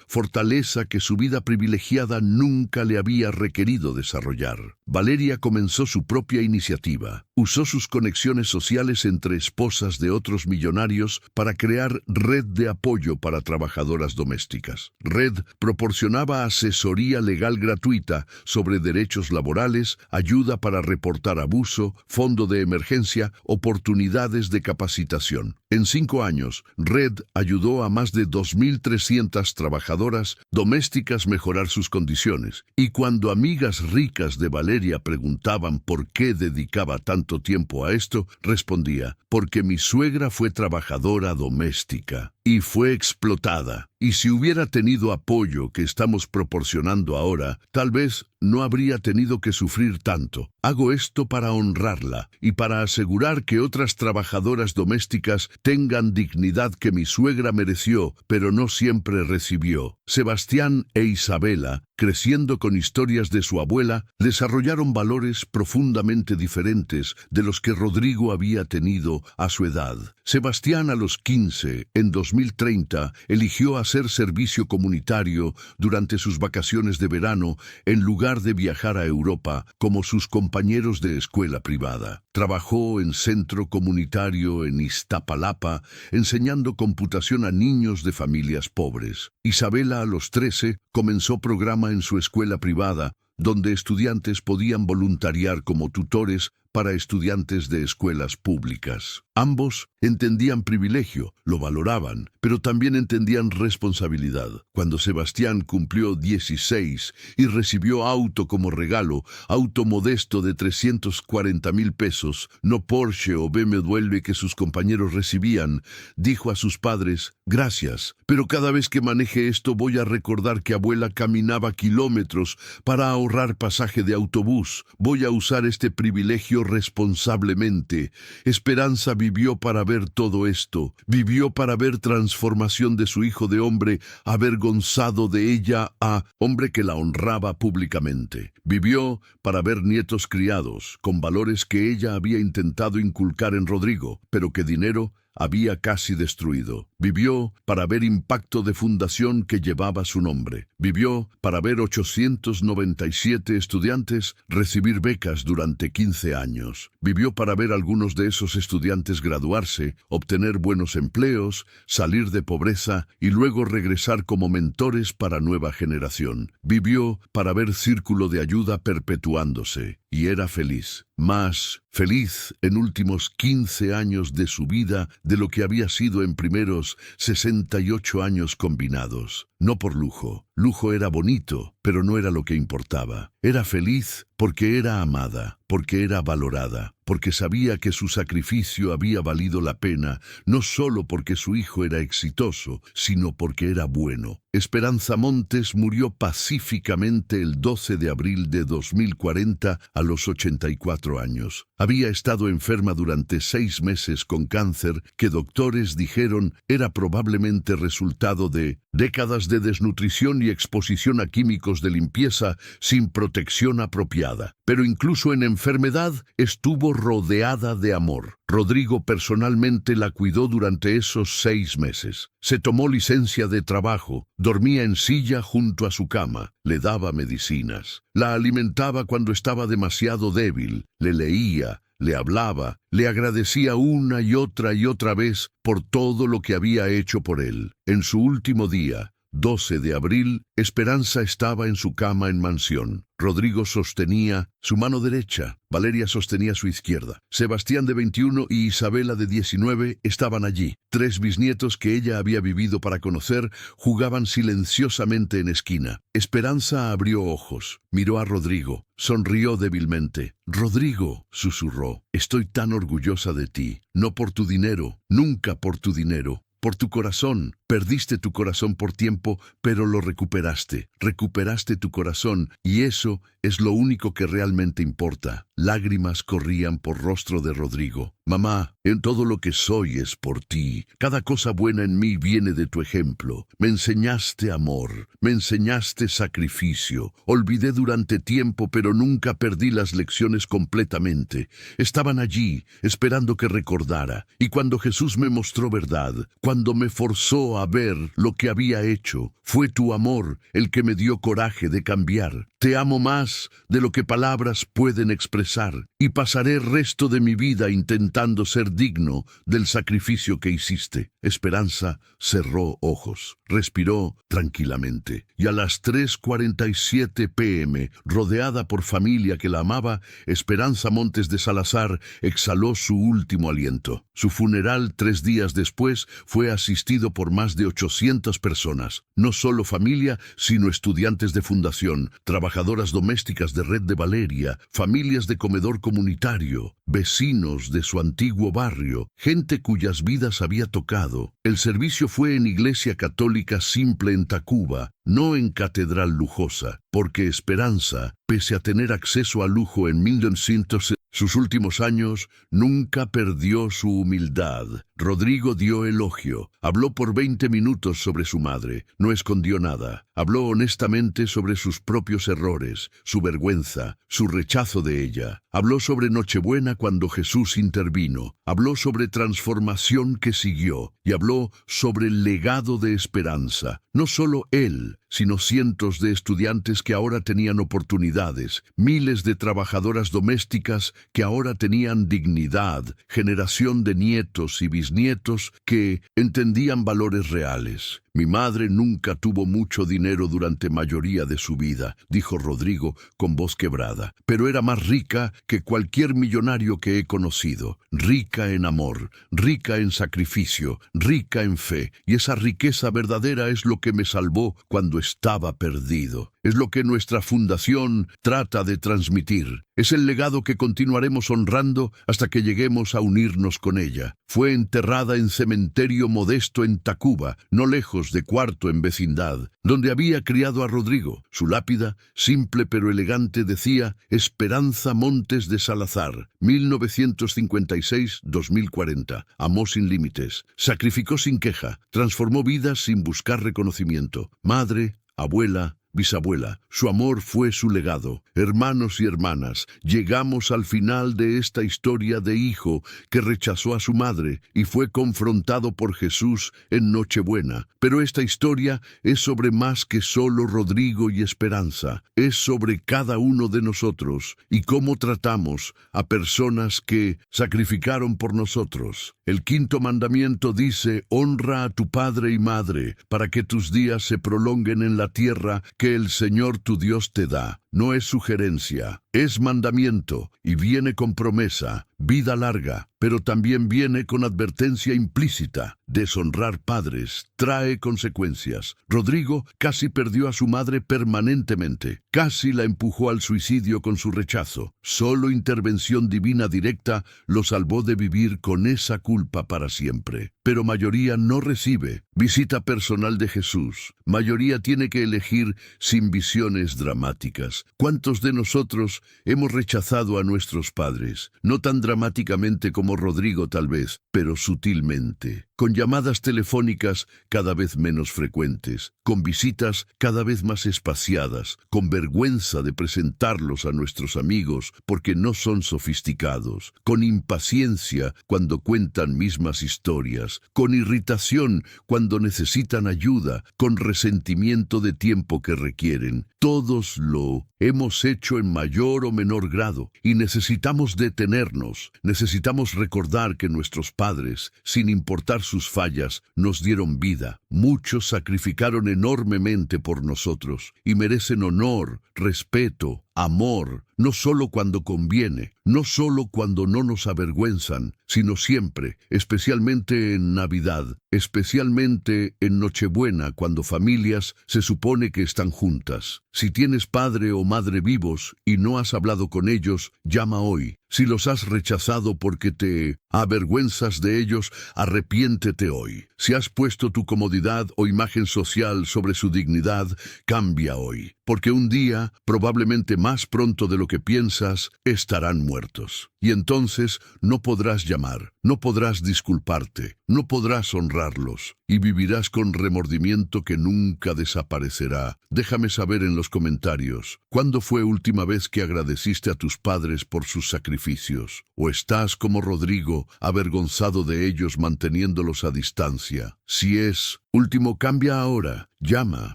fortaleza que su vida privilegiada nunca le había requerido desarrollar. Valeria comenzó su propia iniciativa. Usó sus conexiones sociales entre esposas de otros millonarios para crear red de apoyo para trabajadoras domésticas. Red proporcionaba asesoría legal gratuita sobre derechos laborales, ayuda para reportar abuso, fondo de emergencia, oportunidades de capacitación. En 5 años, Red ayudó a más de 2,300 trabajadoras domésticas mejorar sus condiciones. Y cuando amigas ricas de Valeria preguntaban por qué dedicaba tanto tiempo a esto, respondía: porque mi suegra fue trabajadora doméstica y fue explotada. Y si hubiera tenido apoyo que estamos proporcionando ahora, tal vez no habría tenido que sufrir tanto. Hago esto para honrarla y para asegurar que otras trabajadoras domésticas tengan dignidad que mi suegra mereció, pero no siempre recibió. Sebastián e Isabela, creciendo con historias de su abuela, desarrollaron valores profundamente diferentes de los que Rodrigo había tenido a su edad. Sebastián, a los 15, en 2030, eligió hacer servicio comunitario durante sus vacaciones de verano en lugar de viajar a Europa como sus compañeros de escuela privada. Trabajó en centro comunitario en Iztapalapa, enseñando computación a niños de familias pobres. Isabela, a los 13, comenzó programa en su escuela privada, donde estudiantes podían voluntariar como tutores para estudiantes de escuelas públicas. Ambos entendían privilegio, lo valoraban, pero también entendían responsabilidad. Cuando Sebastián cumplió 16 y recibió auto como regalo, auto modesto de 340,000 pesos, no Porsche o BMW que sus compañeros recibían, dijo a sus padres: gracias, pero cada vez que maneje esto voy a recordar que abuela caminaba kilómetros para ahorrar pasaje de autobús. Voy a usar este privilegio responsablemente. Esperanza vivió para ver todo esto. Vivió para ver transformación de su hijo de hombre avergonzado de ella a hombre que la honraba públicamente. Vivió para ver nietos criados con valores que ella había intentado inculcar en Rodrigo, pero que dinero había casi destruido. Vivió para ver impacto de fundación que llevaba su nombre. Vivió para ver 897 estudiantes recibir becas durante 15 años. Vivió para ver algunos de esos estudiantes graduarse, obtener buenos empleos, salir de pobreza y luego regresar como mentores para nueva generación. Vivió para ver círculo de ayuda perpetuándose. Y era feliz, más feliz en últimos 15 años de su vida de lo que había sido en primeros 68 años combinados. No por lujo. Lujo era bonito, pero no era lo que importaba. Era feliz porque era amada, porque era valorada, porque sabía que su sacrificio había valido la pena, no solo porque su hijo era exitoso, sino porque era bueno. Esperanza Montes murió pacíficamente el 12 de abril de 2040 a los 84 años. Había estado enferma durante 6 meses con cáncer que doctores dijeron era probablemente resultado de décadas de desnutrición y exposición a químicos de limpieza sin protección apropiada. Pero incluso en enfermedad estuvo rodeada de amor. Rodrigo personalmente la cuidó durante esos 6 meses. Se tomó licencia de trabajo, dormía en silla junto a su cama, le daba medicinas, la alimentaba cuando estaba demasiado débil, le leía, le hablaba, le agradecía una y otra vez por todo lo que había hecho por él. En su último día, 12 de abril, Esperanza estaba en su cama en mansión. Rodrigo sostenía su mano derecha, Valeria sostenía su izquierda. Sebastián de 21 y Isabela de 19 estaban allí. 3 bisnietos que ella había vivido para conocer jugaban silenciosamente en esquina. Esperanza abrió ojos, miró a Rodrigo, sonrió débilmente. «Rodrigo», susurró, «estoy tan orgullosa de ti, no por tu dinero, nunca por tu dinero. Por tu corazón. Perdiste tu corazón por tiempo, pero lo recuperaste. Recuperaste tu corazón, y eso es lo único que realmente importa». Lágrimas corrían por rostro de Rodrigo. «Mamá, en todo lo que soy es por ti. Cada cosa buena en mí viene de tu ejemplo. Me enseñaste amor, me enseñaste sacrificio. Olvidé durante tiempo, pero nunca perdí las lecciones completamente. Estaban allí, esperando que recordara. Y cuando Jesús me mostró verdad, cuando me forzó a ver lo que había hecho, fue tu amor el que me dio coraje de cambiar. Te amo más de lo que palabras pueden expresar, y pasaré el resto de mi vida intentando ser digno del sacrificio que hiciste». Esperanza cerró ojos, respiró tranquilamente, y a las 3:47 p.m., rodeada por familia que la amaba, Esperanza Montes de Salazar exhaló su último aliento. Su funeral 3 días después fue asistido por más de 800 personas, no solo familia, sino estudiantes de fundación, trabajadoras domésticas de Red de Valeria, familias de comedor comunitario, vecinos de su antiguo barrio, gente cuyas vidas había tocado. El servicio fue en iglesia católica simple en Tacuba, no en catedral lujosa, porque Esperanza, pese a tener acceso a lujo en 1900, sus últimos años, nunca perdió su humildad. Rodrigo dio elogio, habló por 20 minutos sobre su madre, no escondió nada, habló honestamente sobre sus propios errores, su vergüenza, su rechazo de ella, habló sobre Nochebuena cuando Jesús intervino, habló sobre transformación que siguió, y habló sobre el legado de Esperanza. No solo él, sino cientos de estudiantes que ahora tenían oportunidades, miles de trabajadoras domésticas que ahora tenían dignidad, generación de nietos y bisnietos que entendían valores reales. «Mi madre nunca tuvo mucho dinero durante mayoría de su vida», dijo Rodrigo con voz quebrada, «pero era más rica que cualquier millonario que he conocido. Rica en amor, rica en sacrificio, rica en fe, y esa riqueza verdadera es lo que me salvó cuando estaba perdido. Es lo que nuestra fundación trata de transmitir. Es el legado que continuaremos honrando hasta que lleguemos a unirnos con ella. Fue enterrada en cementerio modesto en Tacuba, no lejos de Cuarto en vecindad, donde había criado a Rodrigo. Su lápida, simple pero elegante, decía Esperanza Montes de Salazar, 1956-2040. Amó sin límites, sacrificó sin queja, transformó vidas sin buscar reconocimiento. Madre, abuela, bisabuela. Su amor fue su legado. Hermanos y hermanas, llegamos al final de esta historia de hijo que rechazó a su madre y fue confrontado por Jesús en Nochebuena. Pero esta historia es sobre más que solo Rodrigo y Esperanza. Es sobre cada uno de nosotros y cómo tratamos a personas que sacrificaron por nosotros. El quinto mandamiento dice: honra a tu padre y madre, para que tus días se prolonguen en la tierra que el Señor tu Dios te da. No es sugerencia, es mandamiento y viene con promesa, vida larga, pero también viene con advertencia implícita. Deshonrar padres trae consecuencias. Rodrigo casi perdió a su madre permanentemente, casi la empujó al suicidio con su rechazo. Solo intervención divina directa lo salvó de vivir con esa culpa para siempre. Pero mayoría no recibe visita personal de Jesús. Mayoría tiene que elegir sin visiones dramáticas. ¿Cuántos de nosotros hemos rechazado a nuestros padres? No tan dramáticamente como Rodrigo tal vez, pero sutilmente. Con llamadas telefónicas cada vez menos frecuentes, con visitas cada vez más espaciadas, con vergüenza de presentarlos a nuestros amigos porque no son sofisticados, con impaciencia cuando cuentan mismas historias, con irritación cuando necesitan ayuda, con resentimiento de tiempo que requieren. Todos lo hemos hecho en mayor o menor grado y necesitamos detenernos, necesitamos recordar que nuestros padres, sin importar sus fallas, nos dieron vida. Muchos sacrificaron enormemente por nosotros y merecen honor, respeto, amor, no solo cuando conviene, no solo cuando no nos avergüenzan, sino siempre, especialmente en Navidad, especialmente en Nochebuena, cuando familias se supone que están juntas. Si tienes padre o madre vivos y no has hablado con ellos, llama hoy. Si los has rechazado porque te avergüenzas de ellos, arrepiéntete hoy. Si has puesto tu comodidad o imagen social sobre su dignidad, cambia hoy. Porque un día, probablemente más pronto de lo que piensas, estarán muertos. Y entonces no podrás llamar, no podrás disculparte, no podrás honrarlos, y vivirás con remordimiento que nunca desaparecerá. Déjame saber en los comentarios, ¿cuándo fue última vez que agradeciste a tus padres por sus sacrificios? ¿O estás como Rodrigo, avergonzado de ellos manteniéndolos a distancia? Si es último, cambia ahora. Llama,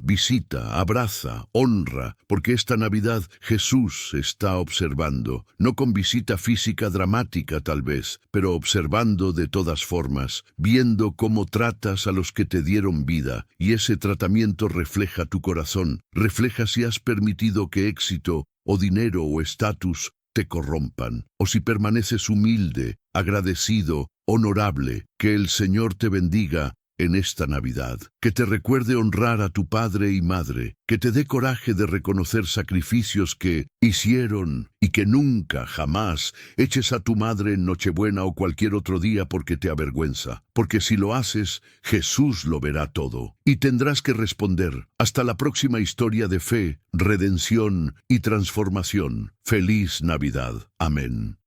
visita, abraza, honra, porque esta Navidad Jesús está observando, no con visita física dramática tal vez, pero observando de todas formas, viendo cómo tratas a los que te dieron vida, y ese tratamiento refleja tu corazón, refleja si has permitido que éxito, o dinero o estatus te corrompan, o si permaneces humilde, agradecido, honorable. Que el Señor te bendiga en esta Navidad, que te recuerde honrar a tu padre y madre, que te dé coraje de reconocer sacrificios que hicieron y que nunca, jamás eches a tu madre en Nochebuena o cualquier otro día porque te avergüenza, porque si lo haces, Jesús lo verá todo y tendrás que responder. Hasta la próxima historia de fe, redención y transformación. Feliz Navidad. Amén.